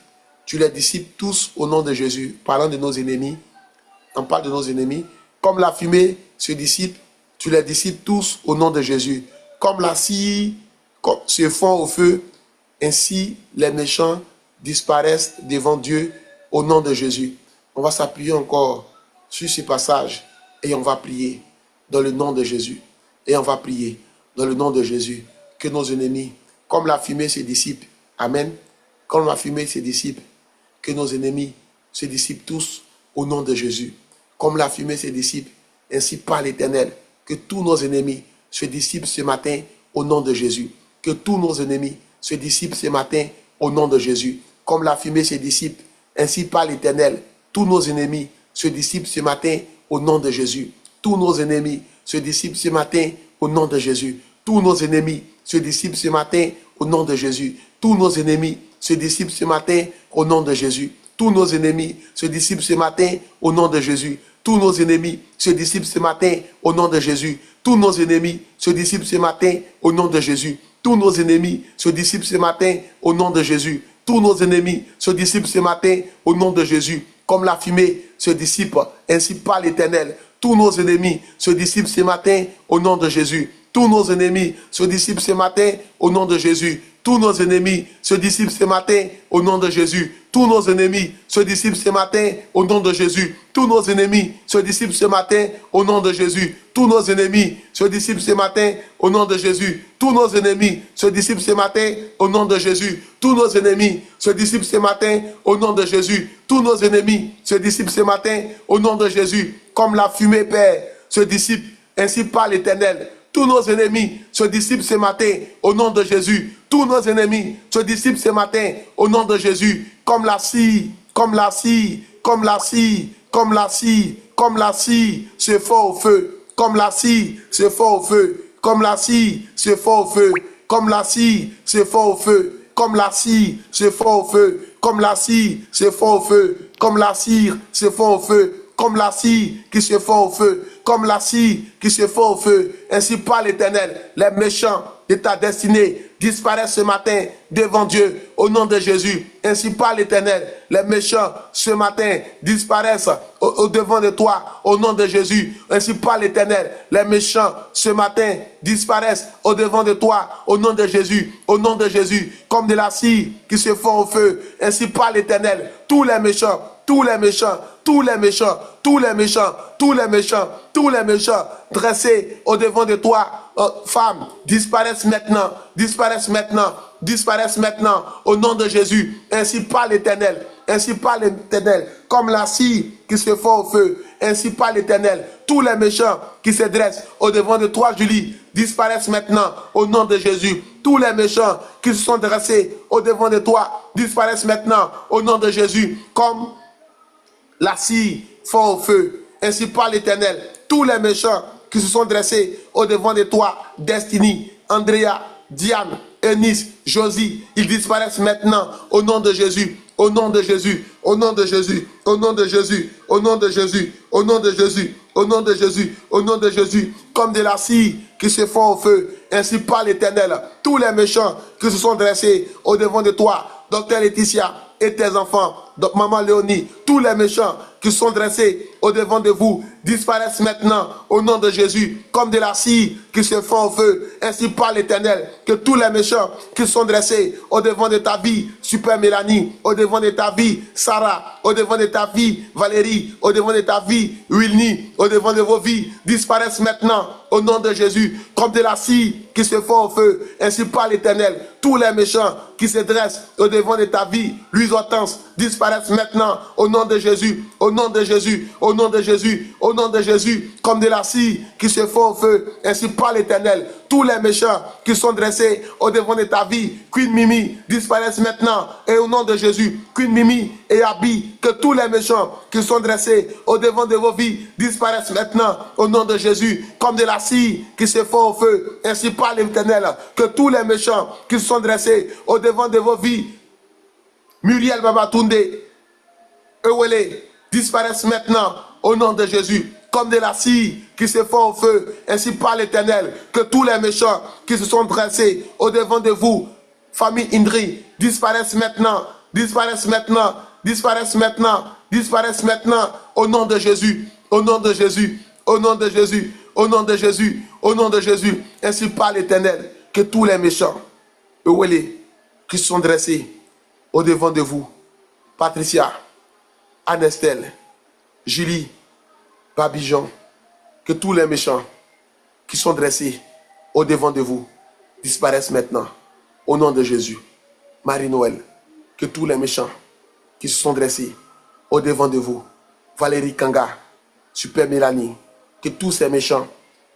tu les dissipes tous au nom de Jésus. Parlant de nos ennemis, on parle de nos ennemis. Comme la fumée se dissipe, tu les dissipes tous au nom de Jésus. Comme la cire se fond au feu, ainsi les méchants disparaissent devant Dieu au nom de Jésus. On va s'appuyer encore sur ce passage et on va prier dans le nom de Jésus. Et on va prier dans le nom de Jésus. Que nos ennemis, comme la fumée se dissipe, amen, comme la fumée se dissipe, que nos ennemis se dissipent tous au nom de Jésus. Comme la fumée se dissipe, ainsi par l'Éternel, que tous nos ennemis se dissipent ce matin au nom de Jésus. Que tous nos ennemis se dissipent ce matin au nom de Jésus. Comme la fumée se dissipe, ainsi par l'Éternel, tous nos ennemis se dissipent ce matin au nom de Jésus. Tous nos ennemis se dissipent ce matin au nom de Jésus. Tous nos ennemis se dissipent ce matin au nom de Jésus. Tous nos ennemis se dissipent ce matin au nom de Jésus. Tous nos ennemis se dissipent ce matin au nom de Jésus. Tous nos ennemis se dissipent ce matin au nom de Jésus. Tous nos ennemis se dissipent ce matin au nom de Jésus. Tous nos ennemis se dissipent ce matin au nom de Jésus. Tous nos ennemis se dissipent ce matin au nom de Jésus. Comme la fumée se dissipe, ainsi par l'Éternel. Tous nos ennemis se dissipent ce matin au nom de Jésus. Tous nos ennemis se dissipent ce matin au nom de Jésus. Tous nos ennemis se dissipent ce matin au nom de Jésus. Tous nos ennemis se dissipent ce matin au nom de Jésus. Tous nos ennemis se dissipent ce matin au nom de Jésus. Tous nos ennemis se dissipent ce matin au nom de Jésus. Tous nos ennemis se dissipent ce matin au nom de Jésus. Tous nos ennemis se dissipent ce matin au nom de Jésus. Tous nos ennemis se dissipent ce matin au nom de Jésus. Comme la fumée, Père, se dissipe ainsi par l'Éternel. Tous nos ennemis se dissipent ce matin au nom de Jésus. Tous nos ennemis se dissipent ce matin au nom de Jésus. Comme la cire, comme la cire, comme la cire, comme la cire, comme la cire se fond au feu. Comme la cire se fond au feu. Comme la cire se fond au feu. Comme la cire se fond au feu. Comme la cire se fond au feu. Comme la cire se fond au feu. Comme la cire se fond au feu. Comme la cire qui se fond au feu, comme la cire qui se fond au feu. Ainsi par l'Éternel, les méchants de ta destinée disparaissent ce matin devant Dieu au nom de Jésus. Ainsi par l'Éternel, les méchants ce matin disparaissent au devant de toi au nom de Jésus. Ainsi par l'Éternel, les méchants ce matin disparaissent au devant de toi au nom de Jésus. Au nom de Jésus, comme de la cire qui se fond au feu. Ainsi par l'Éternel, tous les méchants, tous les méchants, tous les méchants, tous les méchants, tous les méchants, tous les méchants dressés au devant de toi, femmes, disparaissent maintenant, disparaissent maintenant, disparaissent maintenant, au nom de Jésus. Ainsi par l'Éternel, ainsi parle l'Éternel, comme la scie qui se fond au feu, ainsi parle l'Éternel. Tous les méchants qui se dressent au devant de toi, Julie, disparaissent maintenant au nom de Jésus. Tous les méchants qui se sont dressés au devant de toi, disparaissent maintenant au nom de Jésus, comme la scie fond au feu. Ainsi parle l'Éternel. Tous les méchants qui se sont dressés au devant de toi, Destiny, Andrea, Diane, Eunice, Josie, ils disparaissent maintenant au nom de Jésus. Au nom de Jésus, au nom de Jésus, au nom de Jésus, au nom de Jésus, au nom de Jésus, au nom de Jésus, au nom de Jésus, comme de la scie qui se fond au feu. Ainsi parle l'Éternel. Tous les méchants qui se sont dressés au devant de toi, Docteur Laetitia et tes enfants, donc Maman Léonie, tous les méchants qui sont dressés au devant de vous disparaissent maintenant au nom de Jésus, comme de la scie qui se fond au feu. Ainsi parle l'Éternel, que tous les méchants qui sont dressés au devant de ta vie, Super Mélanie, au devant de ta vie, Sarah, au devant de ta vie, Valérie, au devant de ta vie, Wilny, au devant de vos vies, disparaissent maintenant au nom de Jésus, comme de la scie qui se fond au feu. Ainsi parle l'Éternel, tous les méchants qui se dressent au devant de ta vie, Louise Hortense, disparaissent maintenant au nom de Jésus, au nom de Jésus, au nom de Jésus, au nom de Jésus, comme de la scie qui se fond au feu. Ainsi parle l'Éternel, tous les méchants qui sont dressés au devant de ta vie, Queen Mimi, disparaissent maintenant, et au nom de Jésus, Queen Mimi et Abby, que tous les méchants qui sont dressés au devant de vos vies disparaissent maintenant, au nom de Jésus, comme de la scie qui se fond au feu. Ainsi parle l'Éternel, que tous les méchants qui sont dressés au devant de vos vies, Muriel Babatunde, Ewele, disparaissent maintenant au nom de Jésus, comme de la scie qui se fond au feu. Ainsi parle l'Éternel, que tous les méchants qui se sont dressés au devant de vous, famille Indri, disparaissent maintenant, disparaissent maintenant, disparaissent maintenant, disparaissent maintenant, au nom de Jésus, au nom de Jésus, au nom de Jésus, au nom de Jésus, au nom de Jésus. Ainsi parle l'Éternel, que tous les méchants, Ewele, qui se sont dressés au devant de vous, Patricia, Anestel, Julie, Babijan, que tous les méchants qui sont dressés au devant de vous disparaissent maintenant, au nom de Jésus. Marie-Noël, que tous les méchants qui se sont dressés au devant de vous, Valérie Kanga, Super Mélanie, que tous ces méchants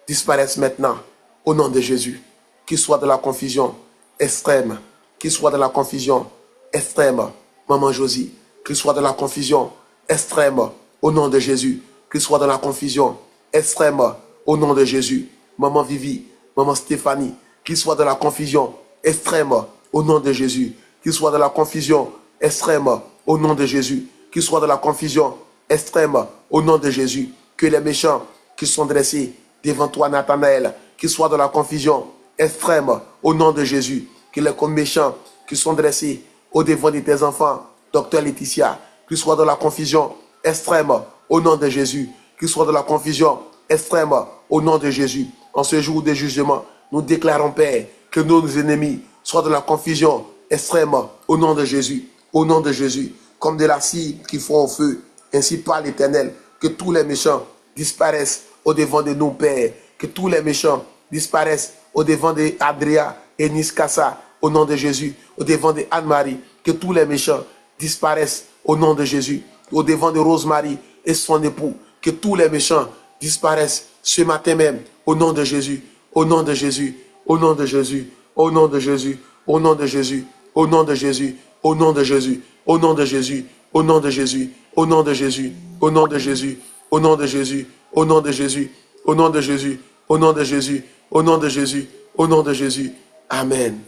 disparaissent maintenant, au nom de Jésus. Qu'ils soient dans la confusion extrême, qu'ils soient dans la confusion extrême, Maman Josie, qu'ils soient dans la confusion extrême, au nom de Jésus, qu'ils soient dans la confusion extrême, au nom de Jésus. Maman Vivi, Maman Stéphanie, qu'ils soient dans la confusion extrême, au nom de Jésus, qu'ils soient dans la confusion extrême, au nom de Jésus, qu'ils soient dans la confusion extrême, au nom de Jésus, que les méchants qui sont dressés devant toi, Nathanaël, qu'ils soient dans la confusion extrême, au nom de Jésus, que les méchants qui sont dressés au devant de tes enfants, Docteur Laetitia, qu'ils soient dans la confusion extrême, au nom de Jésus, qu'ils soient dans la confusion extrême, au nom de Jésus. En ce jour de jugement, nous déclarons, Père, que nos ennemis soient dans la confusion extrême, au nom de Jésus, au nom de Jésus, comme de la scie qui fond au feu. Ainsi parle l'Éternel, que tous les méchants disparaissent au devant de nous, Père, que tous les méchants disparaissent au devant de Adria et Niskassa, au nom de Jésus, au devant de Anne-Marie, que tous les méchants disparaissent au nom de Jésus, au devant de Rosemary et son époux, que tous les méchants disparaissent ce matin même, au nom de Jésus, au nom de Jésus, au nom de Jésus, au nom de Jésus, au nom de Jésus, au nom de Jésus, au nom de Jésus, au nom de Jésus, au nom de Jésus, au nom de Jésus, au nom de Jésus, au nom de Jésus, au nom de Jésus, au nom de Jésus, au nom de Jésus, au nom de Jésus, au nom de Jésus. Amen.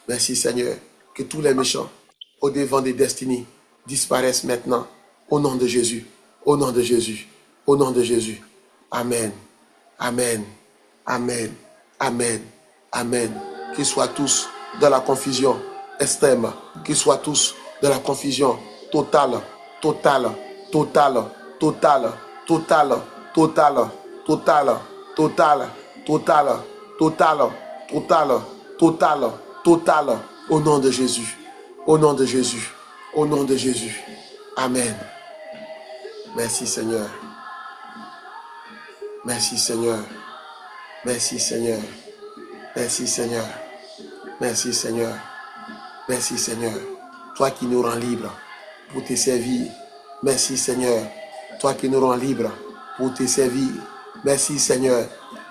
Merci Seigneur, que tous les méchants au devant des destinées disparaissent maintenant, au nom de Jésus, au nom de Jésus, au nom de Jésus. Amen, amen, amen, amen, amen. Qu'ils soient tous dans la confusion extrême, qu'ils soient tous dans la confusion totale, totale, totale, totale, totale, totale, totale, totale, totale, totale, totale, totale, totale, au nom de Jésus, au nom de Jésus, au nom de Jésus. Amen. Merci Seigneur. Merci Seigneur. Merci Seigneur. Merci Seigneur. Merci Seigneur. Merci Seigneur. toi qui nous rends libres pour te servir. Merci Seigneur, toi qui nous rends libres pour te servir. Merci Seigneur,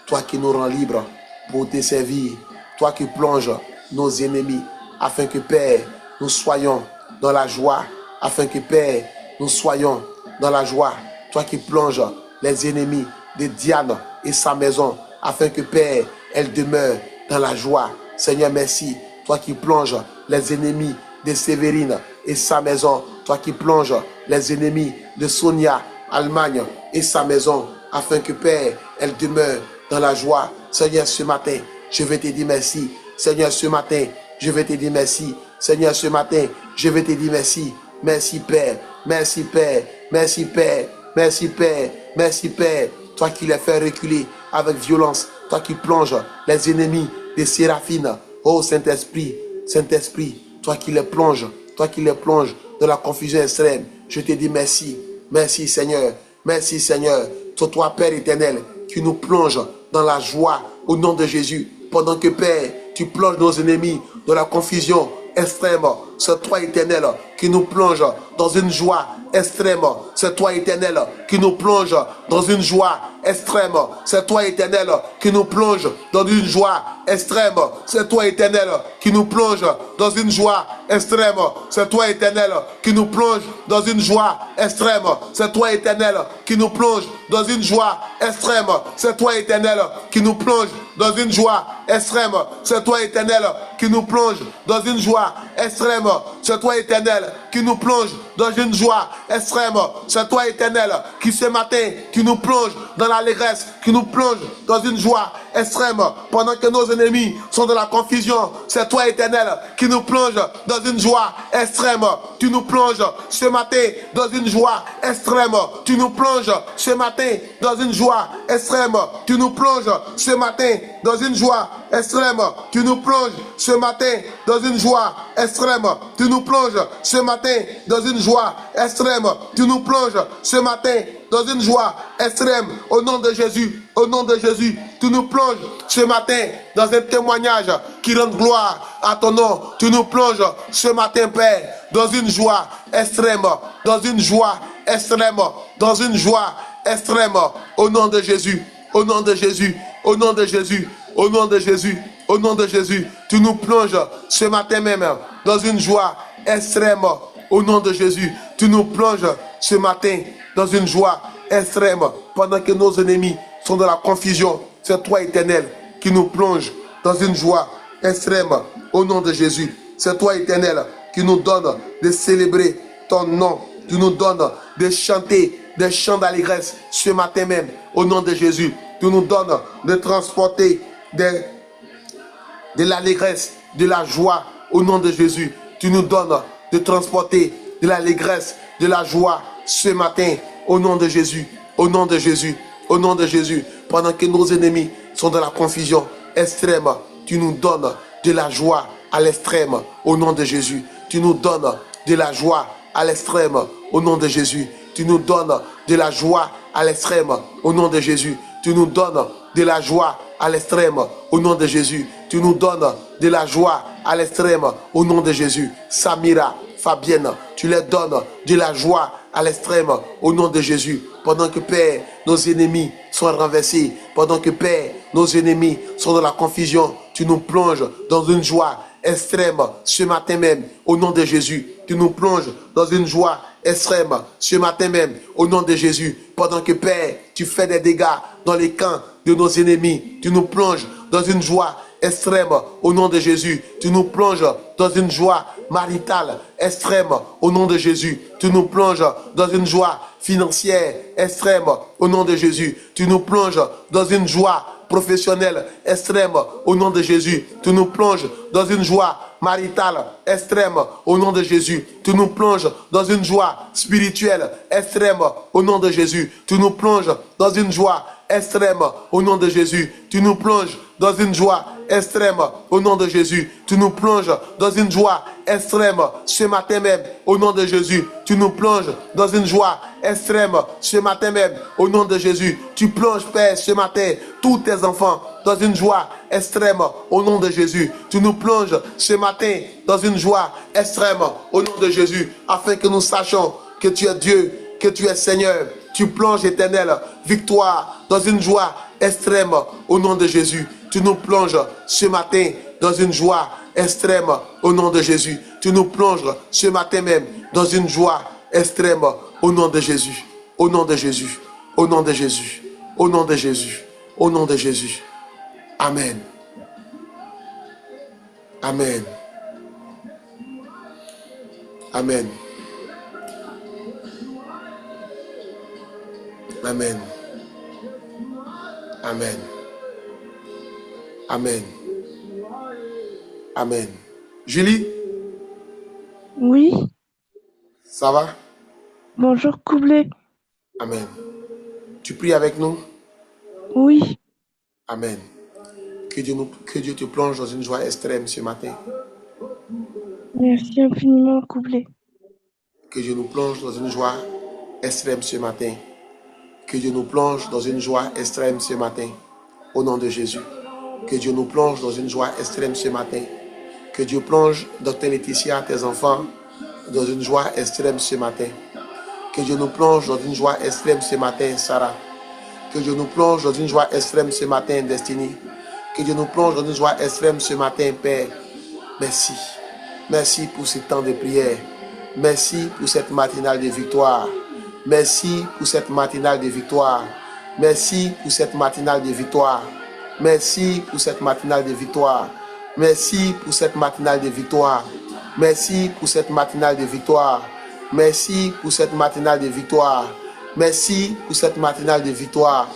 toi qui nous rends libres pour te servir. Toi qui plonges nos ennemis, afin que Père, nous soyons dans la joie, afin que Père, nous soyons dans la joie. Toi qui plonges les ennemis de Diane et sa maison, afin que Père, elle demeure dans la joie. Seigneur, merci. Toi qui plonges les ennemis de Sévérine et sa maison, toi qui plonges les ennemis de Sonia, Allemagne et sa maison, afin que Père, elle demeure dans la joie. Seigneur, ce matin, je vais te dire merci. Seigneur, ce matin, je vais te dire merci. Seigneur, ce matin, je vais te dire merci. Merci Père, merci Père, merci Père, merci Père, merci Père. Toi qui les fais reculer avec violence, toi qui plonges les ennemis des Séraphines. Oh Saint-Esprit, Saint-Esprit, toi qui les plonges dans la confusion extrême. Je te dis merci, merci Seigneur, merci Seigneur. Toi Père éternel, qui nous plonge dans la joie au nom de Jésus. Pendant que Père, tu plonges nos ennemis dans la confusion extrême. C'est toi éternel qui nous plonge dans une joie extrême. C'est toi éternel qui nous plonge dans une joie extrême. C'est toi éternel qui nous plonge dans une joie extrême. C'est toi éternel qui nous plonge dans une joie extrême. C'est toi éternel qui nous plonge dans une joie extrême. C'est toi éternel qui nous plonge dans une joie extrême. C'est toi éternel qui nous plonge dans une joie extrême. C'est toi éternel qui nous plonge dans une joie extrême. C'est toi éternel qui nous plonge dans une joie extrême. C'est toi éternel qui ce matin qui nous plonge dans l'allégresse, qui nous plonge dans une joie extrême pendant que nos ennemis sont dans la confusion. C'est toi éternel qui nous plonge dans une joie extrême. Tu nous plonges ce matin dans une joie extrême. Tu nous plonges ce matin dans une joie extrême. Tu nous plonges ce matin dans une joie extrême. Tu nous plonges ce matin dans une joie extrême. Tu nous plonges ce matin dans une joie extrême. Tu nous plonges ce matin dans une joie extrême. Au nom de Jésus, au nom de Jésus, tu nous plonges ce matin dans un témoignage qui rend gloire à ton nom. Tu nous plonges ce matin, Père, dans une joie extrême, dans une joie extrême, dans une joie extrême. Au nom de Jésus, au nom de Jésus, au nom de Jésus, au nom de Jésus, au nom de Jésus, tu nous plonges ce matin même dans une joie extrême. Au nom de Jésus, tu nous plonges ce matin dans une joie extrême pendant que nos ennemis sont dans la confusion. C'est toi, éternel, qui nous plonge dans une joie extrême. Au nom de Jésus, c'est toi, éternel, qui nous donne de célébrer ton nom. Tu nous donnes de chanter des chants d'allégresse ce matin même. Au nom de Jésus, tu nous donnes de transporter de l'allégresse, de la joie. Au nom de Jésus, tu nous donnes de transporter de l'allégresse, de la joie ce matin. Au nom de Jésus, au nom de Jésus, au nom de Jésus. Pendant que nos ennemis sont dans la confusion extrême, tu nous donnes de la joie à l'extrême. Au nom de Jésus, tu nous donnes de la joie à l'extrême. Au nom de Jésus, tu nous donnes de la joie à l'extrême. Au nom de Jésus, tu nous donnes de la joie à l'extrême. Au nom de Jésus, tu nous donnes de la joie à l'extrême. Au nom de Jésus, Samira, Fabienne, tu les donnes de la joie à l'extrême. Au nom de Jésus, pendant que Père, nos ennemis sont renversés, pendant que Père, nos ennemis sont dans la confusion, tu nous plonges dans une joie extrême ce matin même. Au nom de Jésus, tu nous plonges dans une joie extrême ce matin même. Au nom de Jésus, pendant que Père, tu fais des dégâts dans les camps de nos ennemis, tu nous plonges dans une joie extrême. Au nom de Jésus, tu nous plonges dans une joie maritale extrême. Au nom de Jésus, tu nous plonges dans une joie financière extrême. Au nom de Jésus, tu nous plonges dans une joie professionnelle extrême. Au nom de Jésus, tu nous plonges dans une joie maritale extrême. Au nom de Jésus, tu nous plonges dans une joie spirituelle extrême. Au nom de Jésus, tu nous plonges dans une joie extrême. Au nom de Jésus, tu nous plonges dans une joie extrême au nom de Jésus. Tu nous plonges dans une joie extrême ce matin même au nom de Jésus. Tu nous plonges dans une joie extrême ce matin même au nom de Jésus. Tu plonges, Père, ce matin tous tes enfants dans une joie extrême au nom de Jésus. Tu nous plonges ce matin dans une joie extrême au nom de Jésus, afin que nous sachions que tu es Dieu, que tu es Seigneur. Tu plonges, Éternel, victoire dans une joie extrême au nom de Jésus. Tu nous plonges ce matin dans une joie extrême au nom de Jésus. Tu nous plonges ce matin même dans une joie extrême au nom de Jésus. Au nom de Jésus. Au nom de Jésus. Au nom de Jésus. Au nom de Jésus. Amen. Amen. Amen. Amen. Amen. Amen. Amen. Julie? Oui. Ça va? Bonjour, Coublé. Amen. Tu pries avec nous? Oui. Amen. Que Dieu te plonge dans une joie extrême ce matin. Merci infiniment, Coublé. Que Dieu nous plonge dans une joie extrême ce matin. Que Dieu nous plonge dans une joie extrême ce matin. Au nom de Jésus. Que Dieu nous plonge dans une joie extrême ce matin. Que Dieu plonge Dr. Laetitia, tes enfants, dans une joie extrême ce matin. Que Dieu nous plonge dans une joie extrême ce matin, Sarah. Que Dieu nous plonge dans une joie extrême ce matin, Destiny. Que Dieu nous plonge dans une joie extrême ce matin, Père. Merci. Merci pour ce temps de prière. Merci pour cette matinale de victoire. Merci pour cette matinale de victoire. Merci pour cette matinale de victoire. Merci pour cette matinale de victoire. Merci pour cette matinale de victoire. Merci pour cette matinale de victoire. Merci pour cette matinale de victoire. Merci pour cette matinale de victoire.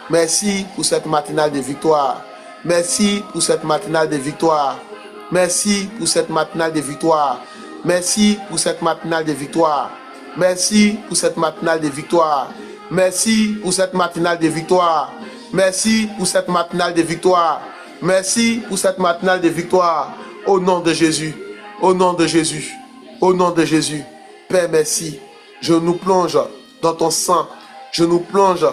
Merci pour cette matinale de victoire. Merci pour cette matinale de victoire. Merci pour cette matinale de victoire. Merci pour cette matinale de victoire. Merci pour cette matinale de victoire. Merci pour cette matinale de victoire. Merci pour cette matinale de victoire. Merci pour cette matinale de victoire. Au nom de Jésus. Au nom de Jésus. Au nom de Jésus. Père, merci. Je nous plonge dans ton sang. Je nous plonge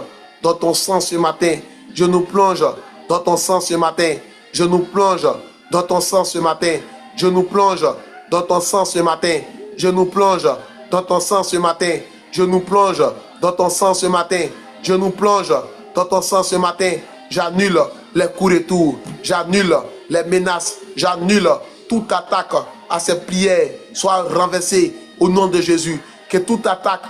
dans ton sang ce matin. Je nous plonge dans ton sang ce matin. Je nous plonge dans ton sang ce matin. Je nous plonge dans ton sang ce matin. Je nous plonge dans ton sang ce matin. Je nous plonge dans ton sang ce matin. Je nous plonge dans ton sang ce matin. J'annule les coups de tour. J'annule les menaces. J'annule toute attaque à ces prières soit renversée au nom de Jésus. Que toute attaque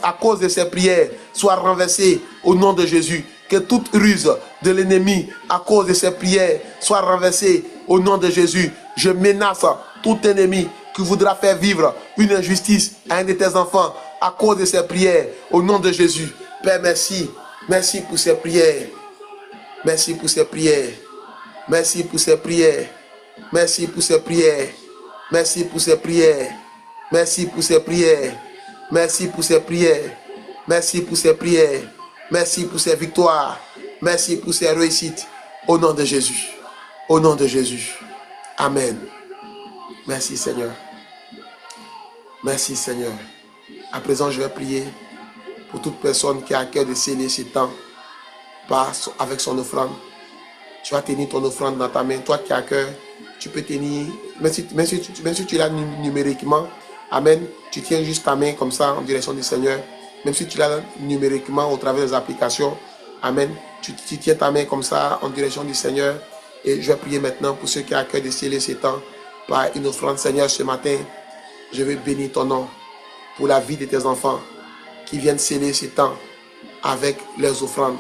à cause de ces prières soit renversée au nom de Jésus. Que toute ruse de l'ennemi à cause de ces prières soit renversée au nom de Jésus. Je menace tout ennemi qui voudra faire vivre une injustice à un de tes enfants à cause de ces prières au nom de Jésus. Père, merci. Merci pour ces prières. Merci pour ces prières. Merci pour ces prières. Merci pour ces prières. Merci pour ces prières. Merci pour ces prières. Merci pour ces prières. Merci pour ces prières. Merci pour ces victoires. Merci pour ces réussites. Au nom de Jésus. Au nom de Jésus. Amen. Merci Seigneur. Merci Seigneur. À présent, je vais prier pour toute personne qui a à cœur de sceller ce temps avec son offrande. Tu vas tenir ton offrande dans ta main. Toi qui as à cœur, tu peux tenir, même si tu l'as numériquement, amen, tu tiens juste ta main comme ça en direction du Seigneur. Même si tu l'as numériquement au travers des applications, amen, tu tiens ta main comme ça en direction du Seigneur. Et je vais prier maintenant pour ceux qui ont à cœur de sceller ce temps par une offrande. Seigneur, ce matin, je veux bénir ton nom pour la vie de tes enfants qui viennent sceller ce temps avec leurs offrandes.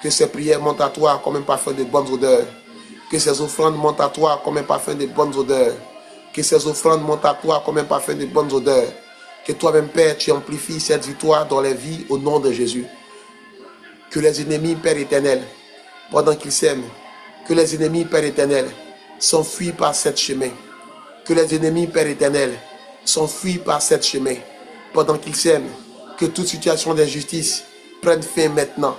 Que ces prières montent à toi comme un parfum de bonnes odeurs. Que ces offrandes montent à toi comme un parfum de bonnes odeurs. Que ces offrandes montent à toi comme un parfum de bonnes odeurs. Que toi-même, Père, tu amplifies cette victoire dans les vies au nom de Jésus. Que les ennemis, Père éternel, pendant qu'ils s'aiment, que les ennemis, Père éternel, s'enfuient par cette chemin. Que les ennemis, Père éternel, s'enfuient par cette chemin. Pendant qu'ils s'aiment, que toute situation d'injustice prenne fin maintenant.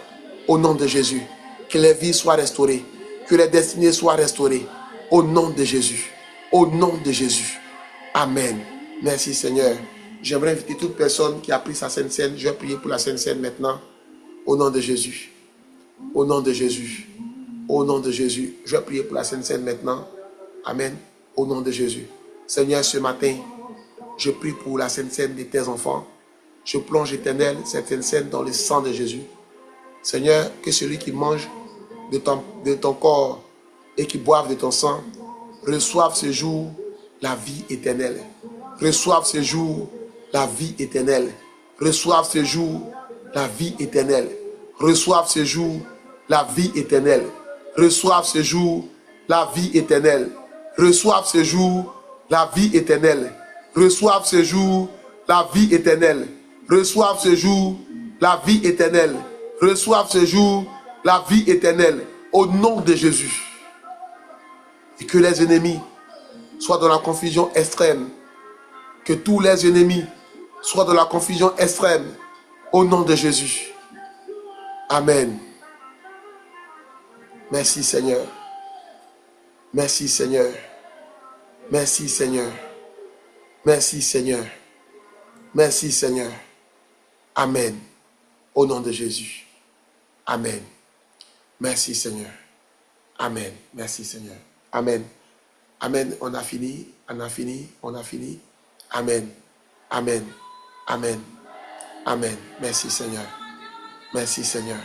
Au nom de Jésus. Que les vies soient restaurées. Que les destinées soient restaurées. Au nom de Jésus. Au nom de Jésus. Amen. Merci Seigneur. J'aimerais inviter toute personne qui a pris sa Sainte Seine. Je vais prier pour la Sainte Seine maintenant. Au nom de Jésus. Au nom de Jésus. Au nom de Jésus. Je vais prier pour la Sainte Seine maintenant. Amen. Au nom de Jésus. Seigneur, ce matin, je prie pour la Sainte Seine de tes enfants. Je plonge, Éternel, cette Sainte Seine dans le sang de Jésus. Seigneur, que celui qui mange de ton corps et qui boive de ton sang reçoive ce jour la vie éternelle. Reçoive ce jour la vie éternelle. Reçoive ce jour la vie éternelle. Reçoive ce jour la vie éternelle. Reçoive ce jour la vie éternelle. Reçoive ce jour la vie éternelle. Reçoive ce jour la vie éternelle. Reçoive ce jour la vie éternelle. Reçoive ce jour la vie éternelle. Au nom de Jésus. Et que les ennemis soient dans la confusion extrême. Que tous les ennemis soient dans la confusion extrême. Au nom de Jésus. Amen. Merci Seigneur. Merci Seigneur. Merci Seigneur. Merci Seigneur. Merci Seigneur. Amen. Au nom de Jésus. Amen. Merci Seigneur. Amen. Merci Seigneur. Amen. Amen. On a fini. On a fini. On a fini. Amen. Amen. Amen. Amen. Merci Seigneur. Merci Seigneur.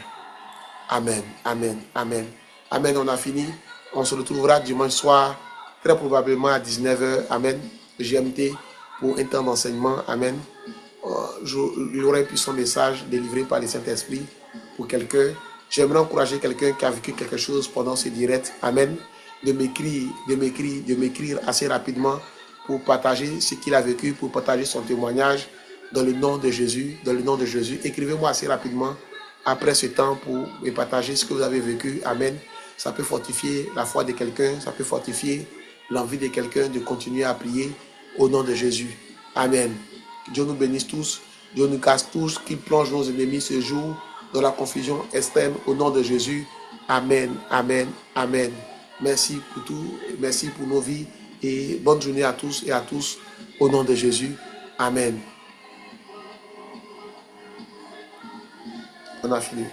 Amen. Amen. Amen. Amen. On a fini. On se retrouvera dimanche soir, très probablement à 19h. Amen. GMT pour un temps d'enseignement. Amen. Il y aura un puissant message délivré par le Saint-Esprit pour quelqu'un. J'aimerais encourager quelqu'un qui a vécu quelque chose pendant ce direct. Amen. De m'écrire assez rapidement pour partager ce qu'il a vécu, pour partager son témoignage dans le nom de Jésus. Dans le nom de Jésus. Écrivez-moi assez rapidement après ce temps pour me partager ce que vous avez vécu. Amen. Ça peut fortifier la foi de quelqu'un. Ça peut fortifier l'envie de quelqu'un de continuer à prier au nom de Jésus. Amen. Que Dieu nous bénisse tous. Dieu nous casse tous, qu'il plonge nos ennemis ce jour dans la confusion extrême au nom de Jésus. Amen. Amen. Amen. Merci pour tout. Merci pour nos vies. Et bonne journée à tous et à tous au nom de Jésus. Amen. On a fini.